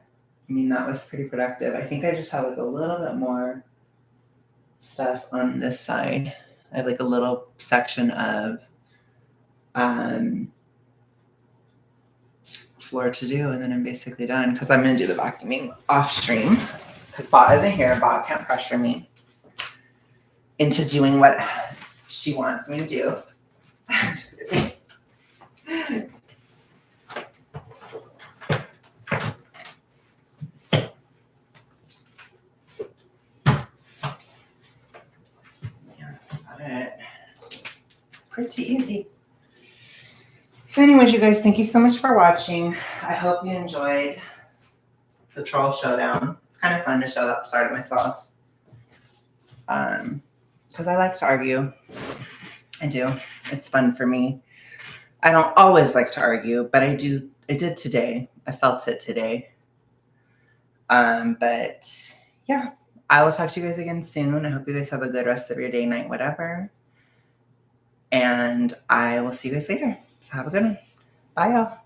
I mean, that was pretty productive. I think I just have like a little bit more stuff on this side. I have like a little section of floor to do, and then I'm basically done because I'm going to do the vacuuming off stream because Ba isn't here. Ba can't pressure me into doing what she wants me to do. I'm just kidding. Yeah, that's about it. Pretty easy. So anyways, you guys, thank you so much for watching. I hope you enjoyed the troll showdown. It's kind of fun to show that side of myself. Because I like to argue. I do. It's fun for me. I don't always like to argue, but I do. I did today. I felt it today. But yeah, I will talk to you guys again soon. I hope you guys have a good rest of your day, night, whatever. And I will see you guys later. So have a good one. Bye, y'all.